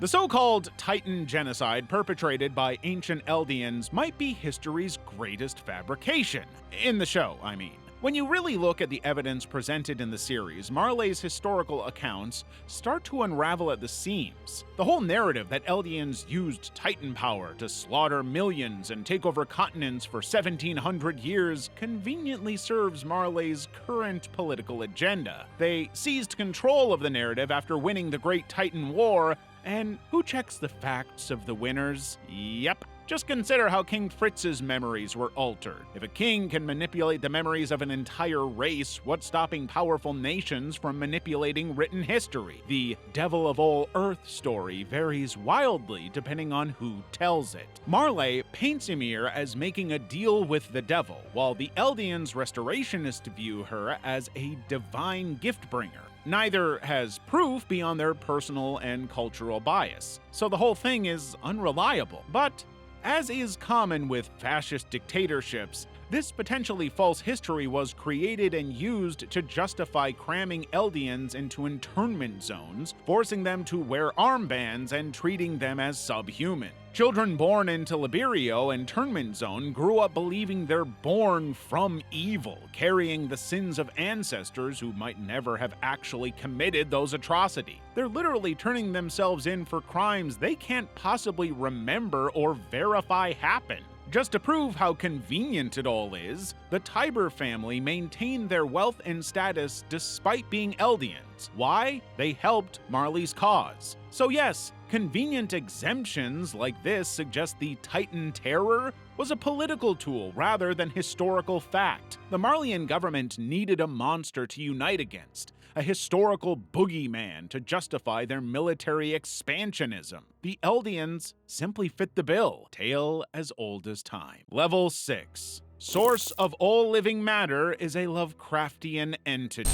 The so-called Titan genocide perpetrated by ancient Eldians might be history's greatest fabrication. In the show, I mean. When you really look at the evidence presented in the series, Marley's historical accounts start to unravel at the seams. The whole narrative that Eldians used Titan power to slaughter millions and take over continents for 1700 years conveniently serves Marley's current political agenda. They seized control of the narrative after winning the Great Titan War, and who checks the facts of the winners? Yep. Just consider how King Fritz's memories were altered. If a king can manipulate the memories of an entire race, what's stopping powerful nations from manipulating written history? The Devil of All Earth story varies wildly depending on who tells it. Marley paints Ymir as making a deal with the devil, while the Eldians' restorationists view her as a divine gift-bringer. Neither has proof beyond their personal and cultural bias, so the whole thing is unreliable. But as is common with fascist dictatorships, this potentially false history was created and used to justify cramming Eldians into internment zones, forcing them to wear armbands and treating them as subhuman. Children born into Liberio internment zone grew up believing they're born from evil, carrying the sins of ancestors who might never have actually committed those atrocities. They're literally turning themselves in for crimes they can't possibly remember or verify happened. Just to prove how convenient it all is, the Tiber family maintained their wealth and status despite being Eldians. Why? They helped Marley's cause. So yes, convenient exemptions like this suggest the Titan Terror was a political tool rather than historical fact. The Marleyan government needed a monster to unite against, a historical boogeyman to justify their military expansionism. The Eldians simply fit the bill, tale as old as time. Level 6. Source of all living matter is a Lovecraftian entity.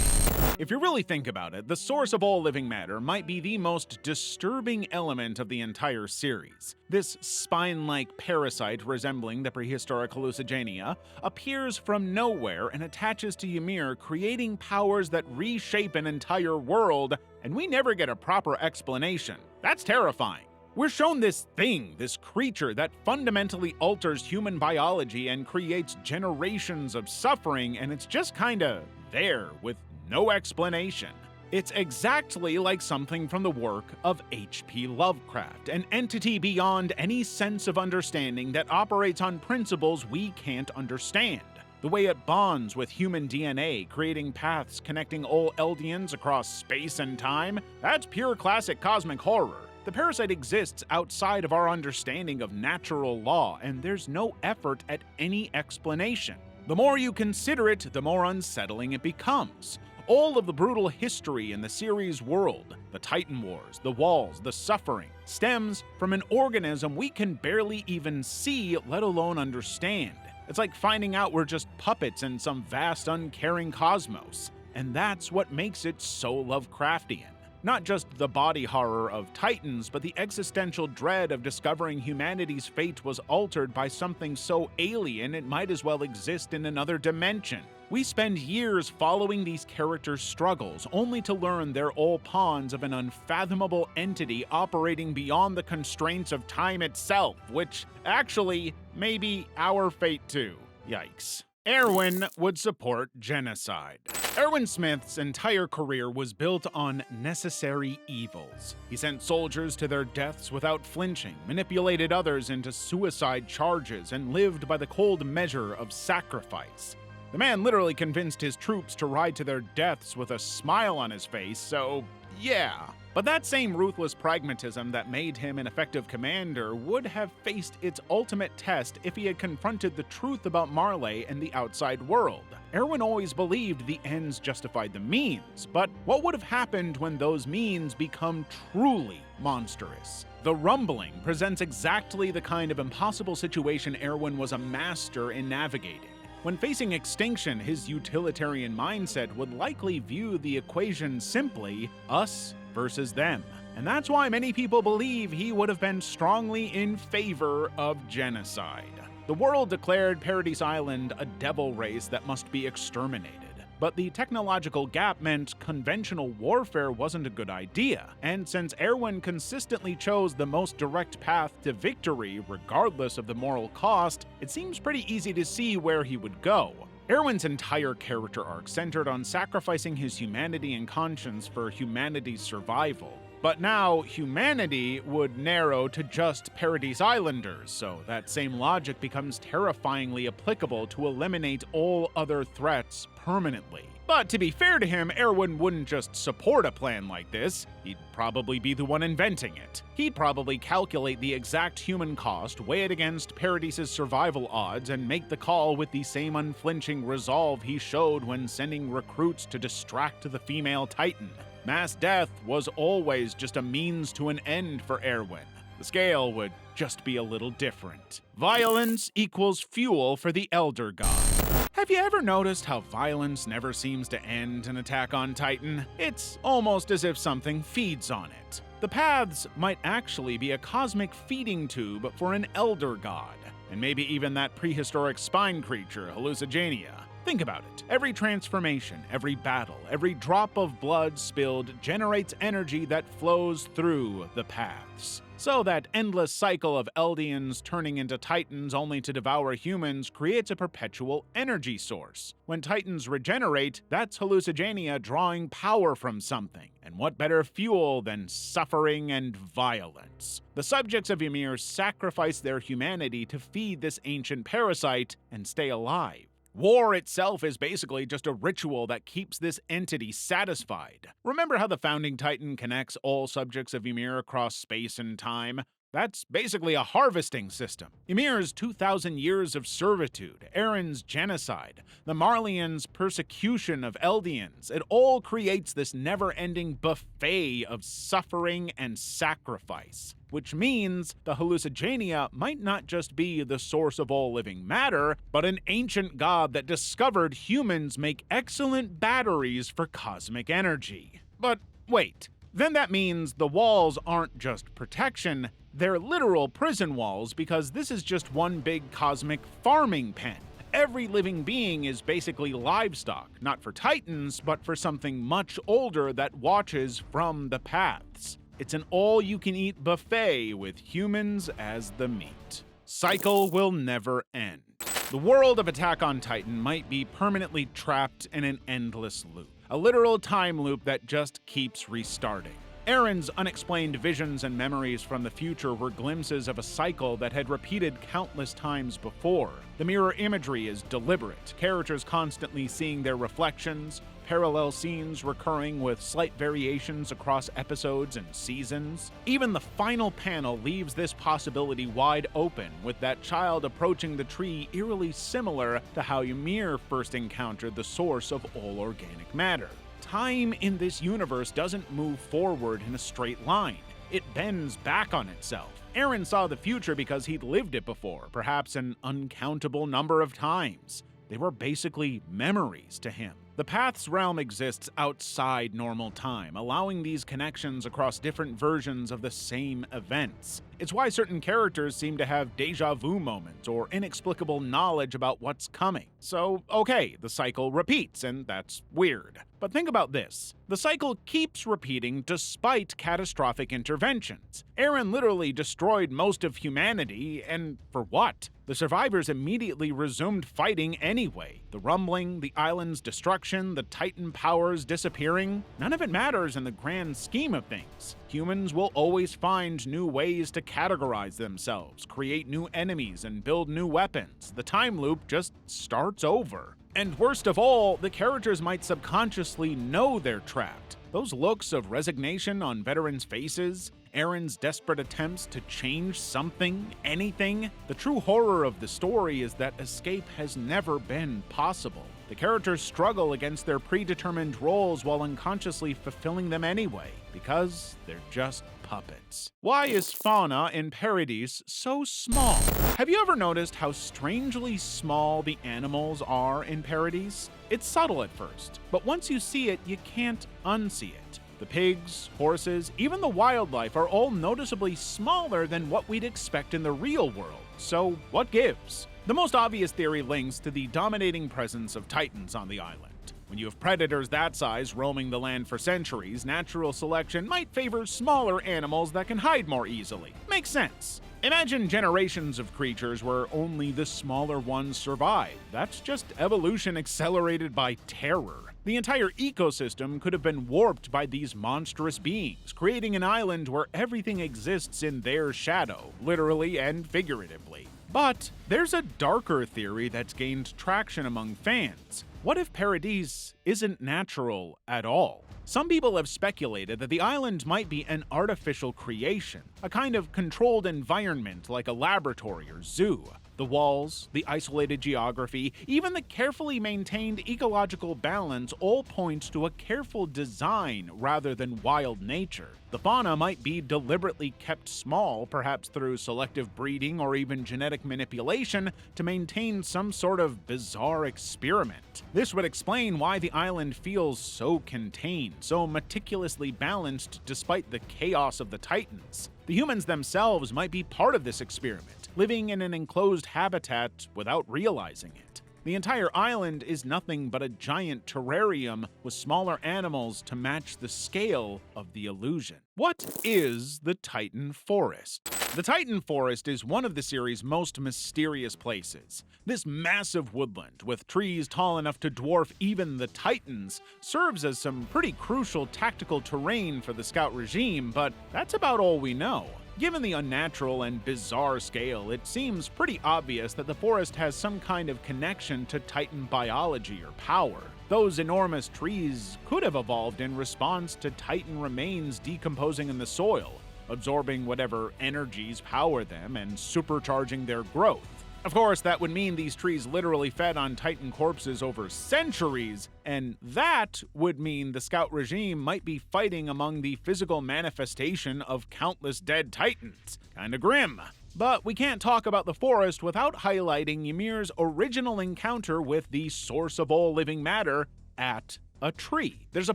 If you really think about it, the source of all living matter might be the most disturbing element of the entire series. This spine-like parasite resembling the prehistoric hallucigenia appears from nowhere and attaches to Ymir, creating powers that reshape an entire world, and we never get a proper explanation. That's terrifying. We're shown this thing, this creature that fundamentally alters human biology and creates generations of suffering, and it's just kinda there with no explanation. It's exactly like something from the work of H.P. Lovecraft, an entity beyond any sense of understanding that operates on principles we can't understand. The way it bonds with human DNA, creating paths connecting all Eldians across space and time, that's pure classic cosmic horror. The parasite exists outside of our understanding of natural law, and there's no effort at any explanation. The more you consider it, the more unsettling it becomes. All of the brutal history in the series' world, the Titan Wars, the Walls, the suffering, stems from an organism we can barely even see, let alone understand. It's like finding out we're just puppets in some vast, uncaring cosmos. And that's what makes it so Lovecraftian. Not just the body horror of Titans, but the existential dread of discovering humanity's fate was altered by something so alien it might as well exist in another dimension. We spend years following these characters' struggles, only to learn they're all pawns of an unfathomable entity operating beyond the constraints of time itself, which actually may be our fate too. Yikes. Erwin would support genocide. Erwin Smith's entire career was built on necessary evils. He sent soldiers to their deaths without flinching, manipulated others into suicide charges, and lived by the cold measure of sacrifice. The man literally convinced his troops to ride to their deaths with a smile on his face, so yeah. But that same ruthless pragmatism that made him an effective commander would have faced its ultimate test if he had confronted the truth about Marley and the outside world. Erwin always believed the ends justified the means, but what would have happened when those means become truly monstrous? The Rumbling presents exactly the kind of impossible situation Erwin was a master in navigating. When facing extinction, his utilitarian mindset would likely view the equation simply us versus them. And that's why many people believe he would have been strongly in favor of genocide. The world declared Paradise Island a devil race that must be exterminated. But the technological gap meant conventional warfare wasn't a good idea, and since Erwin consistently chose the most direct path to victory regardless of the moral cost, it seems pretty easy to see where he would go. Erwin's entire character arc centered on sacrificing his humanity and conscience for humanity's survival. But now, humanity would narrow to just Paradise Islanders, so that same logic becomes terrifyingly applicable to eliminate all other threats permanently. But to be fair to him, Erwin wouldn't just support a plan like this, he'd probably be the one inventing it. He'd probably calculate the exact human cost, weigh it against Paradise's survival odds, and make the call with the same unflinching resolve he showed when sending recruits to distract the female Titan. Mass death was always just a means to an end for Erwin. The scale would just be a little different. Violence equals fuel for the Elder God. Have you ever noticed how violence never seems to end in Attack on Titan? It's almost as if something feeds on it. The paths might actually be a cosmic feeding tube for an Elder God, and maybe even that prehistoric spine creature, Hallucigenia. Think about it. Every transformation, every battle, every drop of blood spilled generates energy that flows through the paths. So that endless cycle of Eldians turning into Titans only to devour humans creates a perpetual energy source. When Titans regenerate, that's Hallucigenia drawing power from something. And what better fuel than suffering and violence? The subjects of Ymir sacrifice their humanity to feed this ancient parasite and stay alive. War itself is basically just a ritual that keeps this entity satisfied. Remember how the Founding Titan connects all subjects of Ymir across space and time? That's basically a harvesting system. Ymir's 2,000 years of servitude, Eren's genocide, the Marleyans' persecution of Eldians, it all creates this never-ending buffet of suffering and sacrifice. Which means the Hallucigenia might not just be the source of all living matter, but an ancient god that discovered humans make excellent batteries for cosmic energy. But wait, then that means the walls aren't just protection, they're literal prison walls because this is just one big cosmic farming pen. Every living being is basically livestock, not for Titans, but for something much older that watches from the paths. It's an all-you-can-eat buffet with humans as the meat. Cycle will never end. The world of Attack on Titan might be permanently trapped in an endless loop. A literal time loop that just keeps restarting. Eren's unexplained visions and memories from the future were glimpses of a cycle that had repeated countless times before. The mirror imagery is deliberate, characters constantly seeing their reflections, parallel scenes recurring with slight variations across episodes and seasons. Even the final panel leaves this possibility wide open, with that child approaching the tree eerily similar to how Ymir first encountered the source of all organic matter. Time in this universe doesn't move forward in a straight line. It bends back on itself. Eren saw the future because he'd lived it before, perhaps an uncountable number of times. They were basically memories to him. The Paths realm exists outside normal time, allowing these connections across different versions of the same events. It's why certain characters seem to have deja vu moments or inexplicable knowledge about what's coming. So, okay, the cycle repeats, and that's weird. But think about this. The cycle keeps repeating despite catastrophic interventions. Eren literally destroyed most of humanity, and for what? The survivors immediately resumed fighting anyway. The rumbling, the island's destruction, the Titan powers disappearing, none of it matters in the grand scheme of things. Humans will always find new ways to categorize themselves, create new enemies, and build new weapons. The time loop just starts over. And worst of all, the characters might subconsciously know they're trapped. Those looks of resignation on veterans' faces, Eren's desperate attempts to change something, anything. The true horror of the story is that escape has never been possible. The characters struggle against their predetermined roles while unconsciously fulfilling them anyway, because they're just puppets. Why is fauna in Paradise so small? Have you ever noticed how strangely small the animals are in Paradise? It's subtle at first, but once you see it, you can't unsee it. The pigs, horses, even the wildlife are all noticeably smaller than what we'd expect in the real world. So what gives? The most obvious theory links to the dominating presence of Titans on the island. When you have predators that size roaming the land for centuries, natural selection might favor smaller animals that can hide more easily. Makes sense. Imagine generations of creatures where only the smaller ones survive. That's just evolution accelerated by terror. The entire ecosystem could have been warped by these monstrous beings, creating an island where everything exists in their shadow, literally and figuratively. But there's a darker theory that's gained traction among fans. What if Paradise isn't natural at all? Some people have speculated that the island might be an artificial creation, a kind of controlled environment like a laboratory or zoo. The walls, the isolated geography, even the carefully maintained ecological balance all point to a careful design rather than wild nature. The fauna might be deliberately kept small, perhaps through selective breeding or even genetic manipulation, to maintain some sort of bizarre experiment. This would explain why the island feels so contained, so meticulously balanced despite the chaos of the Titans. The humans themselves might be part of this experiment, living in an enclosed habitat without realizing it. The entire island is nothing but a giant terrarium with smaller animals to match the scale of the illusion. What is the Titan Forest? The Titan Forest is one of the series' most mysterious places. This massive woodland, with trees tall enough to dwarf even the Titans, serves as some pretty crucial tactical terrain for the Scout regime, but that's about all we know. Given the unnatural and bizarre scale, it seems pretty obvious that the forest has some kind of connection to Titan biology or power. Those enormous trees could have evolved in response to Titan remains decomposing in the soil, absorbing whatever energies power them and supercharging their growth. Of course, that would mean these trees literally fed on Titan corpses over centuries, and that would mean the Scout regime might be fighting among the physical manifestation of countless dead Titans. Kinda grim. But we can't talk about the forest without highlighting Ymir's original encounter with the source of all living matter at a tree. There's a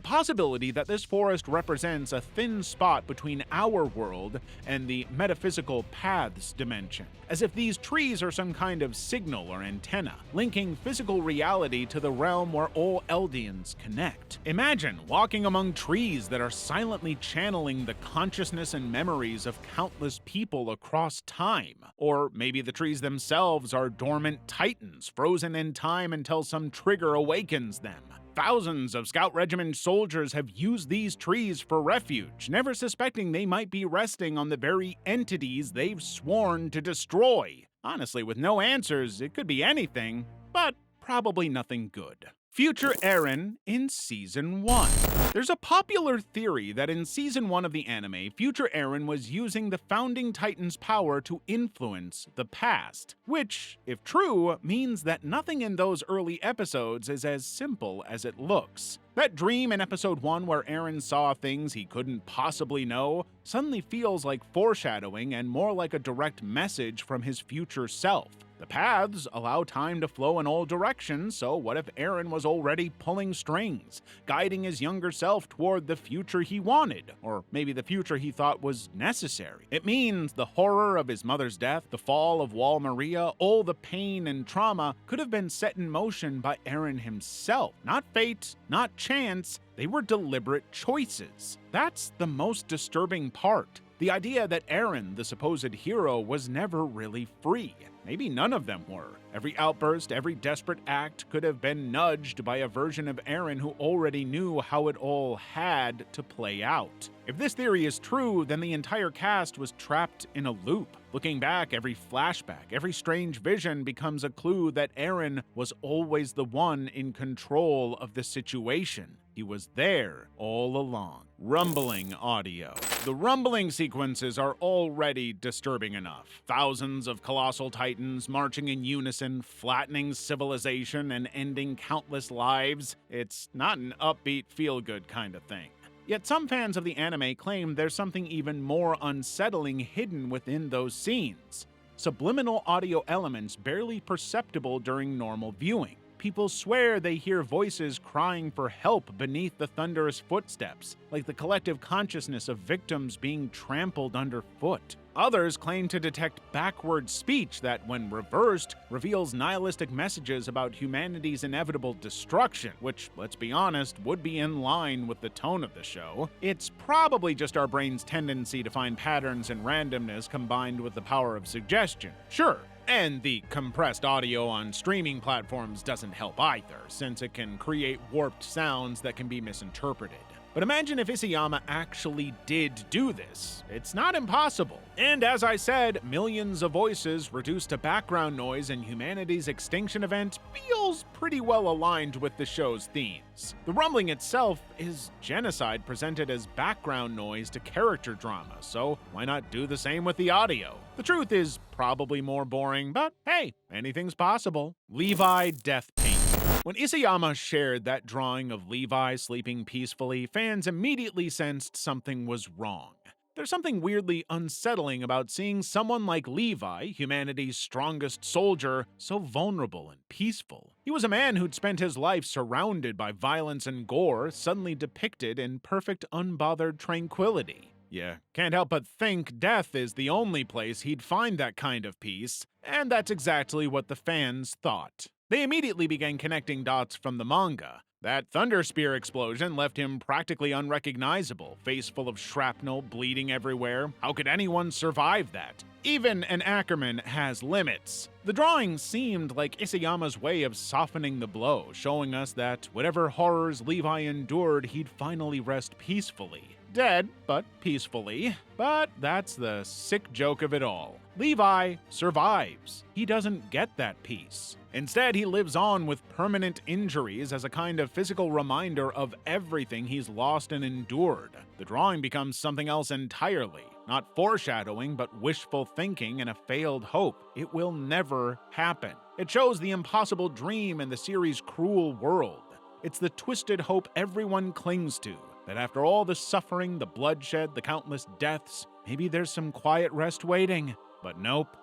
possibility that this forest represents a thin spot between our world and the metaphysical paths dimension, as if these trees are some kind of signal or antenna, linking physical reality to the realm where all Eldians connect. Imagine walking among trees that are silently channeling the consciousness and memories of countless people across time. Or maybe the trees themselves are dormant Titans, frozen in time until some trigger awakens them. Thousands of Scout Regiment soldiers have used these trees for refuge, never suspecting they might be resting on the very entities they've sworn to destroy. Honestly, with no answers, it could be anything, but probably nothing good. Future Eren in Season 1. There's a popular theory that in Season 1 of the anime, Future Eren was using the Founding Titan's power to influence the past, which, if true, means that nothing in those early episodes is as simple as it looks. That dream in Episode 1 where Eren saw things he couldn't possibly know suddenly feels like foreshadowing and more like a direct message from his future self. The paths allow time to flow in all directions, so what if Eren was already pulling strings, guiding his younger self toward the future he wanted, or maybe the future he thought was necessary? It means the horror of his mother's death, the fall of Wall Maria, all the pain and trauma could have been set in motion by Eren himself. Not fate, not chance, they were deliberate choices. That's the most disturbing part. The idea that Eren, the supposed hero, was never really free. Maybe none of them were. Every outburst, every desperate act could have been nudged by a version of Eren who already knew how it all had to play out. If this theory is true, then the entire cast was trapped in a loop. Looking back, every flashback, every strange vision becomes a clue that Eren was always the one in control of the situation. He was there all along. Rumbling audio. The rumbling sequences are already disturbing enough. Thousands of colossal titans marching in unison, flattening civilization and ending countless lives. It's not an upbeat, feel-good kind of thing. Yet some fans of the anime claim there's something even more unsettling hidden within those scenes. Subliminal audio elements barely perceptible during normal viewing. People swear they hear voices crying for help beneath the thunderous footsteps, like the collective consciousness of victims being trampled underfoot. Others claim to detect backward speech that, when reversed, reveals nihilistic messages about humanity's inevitable destruction, which, let's be honest, would be in line with the tone of the show. It's probably just our brain's tendency to find patterns and randomness combined with the power of suggestion. Sure. And the compressed audio on streaming platforms doesn't help either, since it can create warped sounds that can be misinterpreted. But imagine if Isayama actually did do this. It's not impossible. And as I said, millions of voices reduced to background noise in humanity's extinction event feels pretty well aligned with the show's themes. The rumbling itself is genocide presented as background noise to character drama, so why not do the same with the audio? The truth is probably more boring, but hey, anything's possible. Levi Death Paint. When Isayama shared that drawing of Levi sleeping peacefully, fans immediately sensed something was wrong. There's something weirdly unsettling about seeing someone like Levi, humanity's strongest soldier, so vulnerable and peaceful. He was a man who'd spent his life surrounded by violence and gore, suddenly depicted in perfect unbothered tranquility. You can't help but think death is the only place he'd find that kind of peace, and that's exactly what the fans thought. They immediately began connecting dots from the manga. That thunder spear explosion left him practically unrecognizable, face full of shrapnel, bleeding everywhere. How could anyone survive that? Even an Ackerman has limits. The drawing seemed like Isayama's way of softening the blow, showing us that whatever horrors Levi endured, he'd finally rest peacefully. Dead, but peacefully. But that's the sick joke of it all. Levi survives. He doesn't get that peace. Instead, he lives on with permanent injuries as a kind of physical reminder of everything he's lost and endured. The drawing becomes something else entirely. Not foreshadowing, but wishful thinking and a failed hope. It will never happen. It shows the impossible dream in the series' cruel world. It's the twisted hope everyone clings to, that after all the suffering, the bloodshed, the countless deaths, maybe there's some quiet rest waiting. But nope,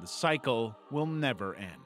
the cycle will never end.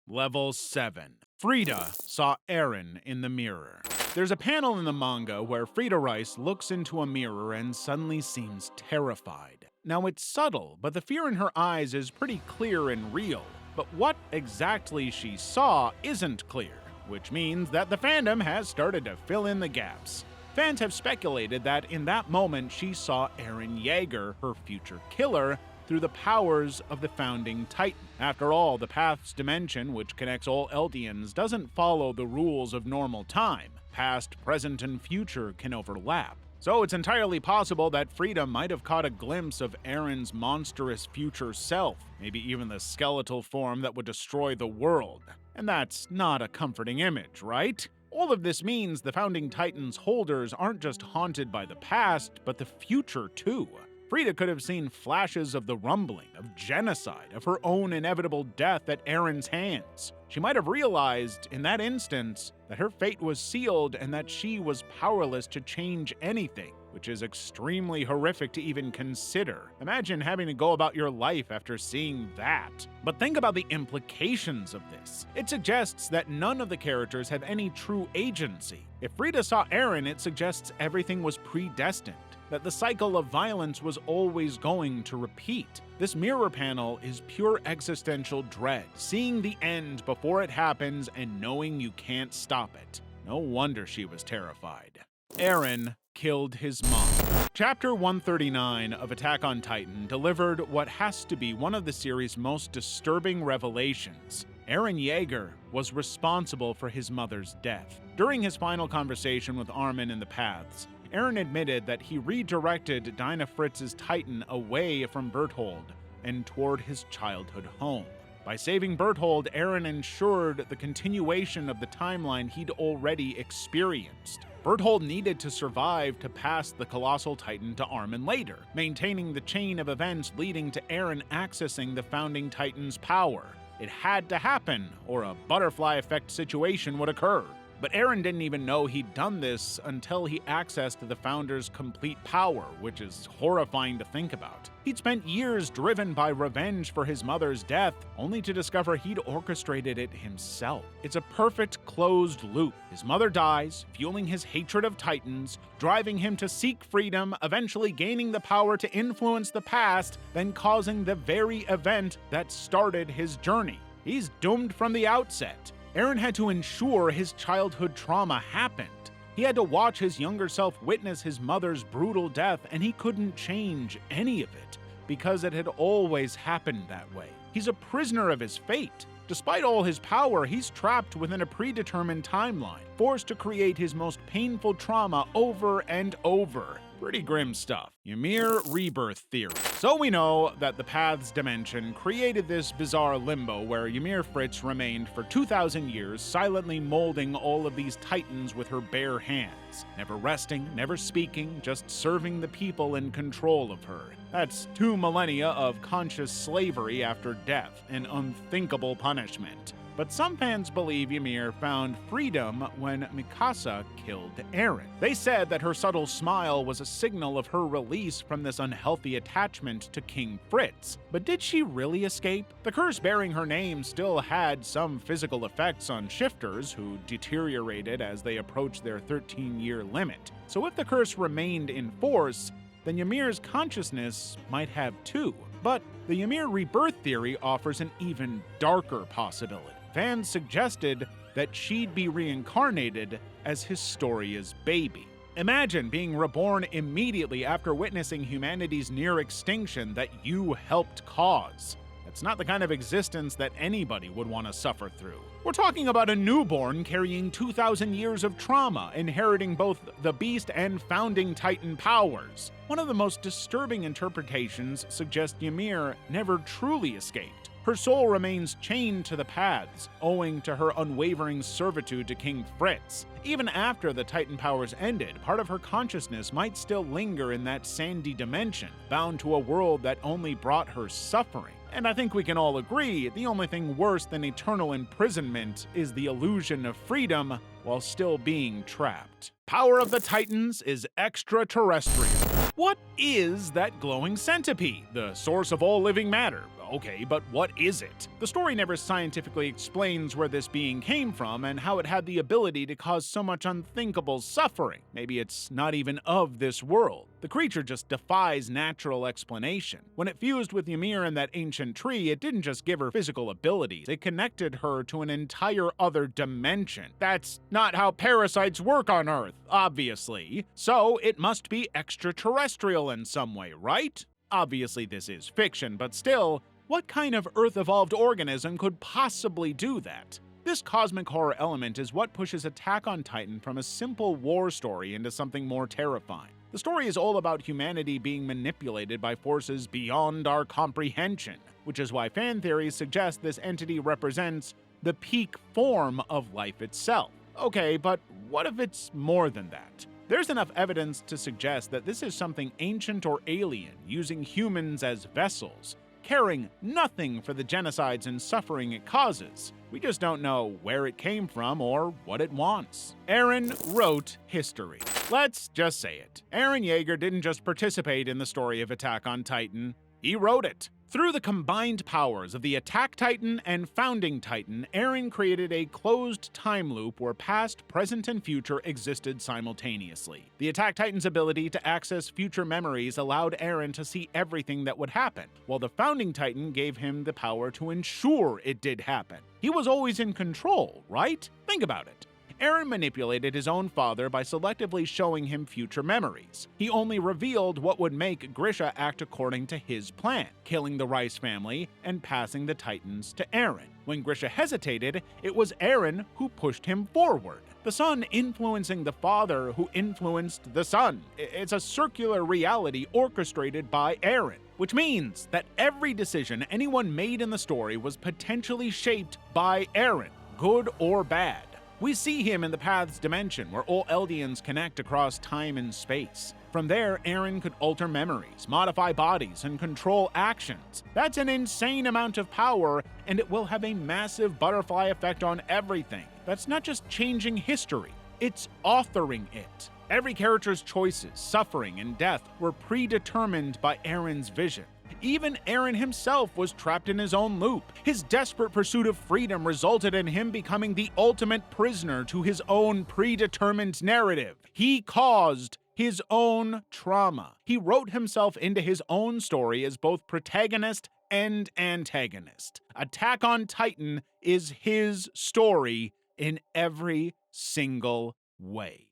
Level 7. Frida saw Eren in the mirror. There's a panel in the manga where Frida Rice looks into a mirror and suddenly seems terrified. Now it's subtle, but the fear in her eyes is pretty clear and real. But what exactly she saw isn't clear, which means that the fandom has started to fill in the gaps. Fans have speculated that in that moment she saw Eren Yeager, her future killer, through the powers of the founding Titan. After all, the Path's dimension, which connects all Eldians, doesn't follow the rules of normal time. Past, present, and future can overlap. So it's entirely possible that Frida might have caught a glimpse of Eren's monstrous future self, maybe even the skeletal form that would destroy the world. And that's not a comforting image, right? All of this means the founding Titan's holders aren't just haunted by the past, but the future too. Frida could have seen flashes of the rumbling, of genocide, of her own inevitable death at Eren's hands. She might have realized, in that instance, that her fate was sealed and that she was powerless to change anything, which is extremely horrific to even consider. Imagine having to go about your life after seeing that. But think about the implications of this. It suggests that none of the characters have any true agency. If Frida saw Eren, it suggests everything was predestined, that the cycle of violence was always going to repeat. This mirror panel is pure existential dread, seeing the end before it happens and knowing you can't stop it. No wonder she was terrified. Eren killed his mom. Chapter 139 of Attack on Titan delivered what has to be one of the series' most disturbing revelations. Eren Yeager was responsible for his mother's death. During his final conversation with Armin in the Paths, Eren admitted that he redirected Dinah Fritz's Titan away from Berthold and toward his childhood home. By saving Berthold, Eren ensured the continuation of the timeline he'd already experienced. Berthold needed to survive to pass the Colossal Titan to Armin later, maintaining the chain of events leading to Eren accessing the Founding Titan's power. It had to happen, or a butterfly effect situation would occur. But Eren didn't even know he'd done this until he accessed the Founder's complete power, which is horrifying to think about. He'd spent years driven by revenge for his mother's death, only to discover he'd orchestrated it himself. It's a perfect closed loop. His mother dies, fueling his hatred of Titans, driving him to seek freedom, eventually gaining the power to influence the past, then causing the very event that started his journey. He's doomed from the outset. Eren had to ensure his childhood trauma happened. He had to watch his younger self witness his mother's brutal death, and he couldn't change any of it, because it had always happened that way. He's a prisoner of his fate. Despite all his power, he's trapped within a predetermined timeline, forced to create his most painful trauma over and over. Pretty grim stuff. Ymir rebirth theory. So we know that the Paths dimension created this bizarre limbo where Ymir Fritz remained for 2,000 years, silently molding all of these titans with her bare hands. Never resting, never speaking, just serving the people in control of her. That's 2 millennia of conscious slavery after death, an unthinkable punishment. But some fans believe Ymir found freedom when Mikasa killed Eren. They said that her subtle smile was a signal of her release from this unhealthy attachment to King Fritz. But did she really escape? The curse bearing her name still had some physical effects on shifters, who deteriorated as they approached their 13-year limit. So if the curse remained in force, then Ymir's consciousness might have too. But the Ymir rebirth theory offers an even darker possibility. Fans suggested that she'd be reincarnated as Historia's baby. Imagine being reborn immediately after witnessing humanity's near extinction that you helped cause. It's not the kind of existence that anybody would want to suffer through. We're talking about a newborn carrying 2,000 years of trauma, inheriting both the Beast and Founding Titan powers. One of the most disturbing interpretations suggests Ymir never truly escaped. Her soul remains chained to the Paths, owing to her unwavering servitude to King Fritz. Even after the Titan powers ended, part of her consciousness might still linger in that sandy dimension, bound to a world that only brought her suffering. And I think we can all agree, the only thing worse than eternal imprisonment is the illusion of freedom while still being trapped. Power of the Titans is extraterrestrial. What is that glowing centipede? The source of all living matter. Okay, but what is it? The story never scientifically explains where this being came from and how it had the ability to cause so much unthinkable suffering. Maybe it's not even of this world. The creature just defies natural explanation. When it fused with Ymir and that ancient tree, it didn't just give her physical abilities, it connected her to an entire other dimension. That's not how parasites work on Earth, obviously. So it must be extraterrestrial in some way, right? Obviously this is fiction, but still, what kind of Earth-evolved organism could possibly do that? This cosmic horror element is what pushes Attack on Titan from a simple war story into something more terrifying. The story is all about humanity being manipulated by forces beyond our comprehension, which is why fan theories suggest this entity represents the peak form of life itself. Okay, but what if it's more than that? There's enough evidence to suggest that this is something ancient or alien, using humans as vessels, caring nothing for the genocides and suffering it causes. We just don't know where it came from or what it wants. Eren wrote history. Let's just say it. Eren Yeager didn't just participate in the story of Attack on Titan, he wrote it. Through the combined powers of the Attack Titan and Founding Titan, Eren created a closed time loop where past, present, and future existed simultaneously. The Attack Titan's ability to access future memories allowed Eren to see everything that would happen, while the Founding Titan gave him the power to ensure it did happen. He was always in control, right? Think about it. Eren manipulated his own father by selectively showing him future memories. He only revealed what would make Grisha act according to his plan, killing the Rice family and passing the Titans to Eren. When Grisha hesitated, it was Eren who pushed him forward. The son influencing the father who influenced the son. It's a circular reality orchestrated by Eren, which means that every decision anyone made in the story was potentially shaped by Eren, good or bad. We see him in the Paths dimension, where all Eldians connect across time and space. From there, Eren could alter memories, modify bodies, and control actions. That's an insane amount of power, and it will have a massive butterfly effect on everything. That's not just changing history, it's authoring it. Every character's choices, suffering, and death were predetermined by Eren's vision. Even Eren himself was trapped in his own loop. His desperate pursuit of freedom resulted in him becoming the ultimate prisoner to his own predetermined narrative. He caused his own trauma. He wrote himself into his own story as both protagonist and antagonist. Attack on Titan is his story in every single way.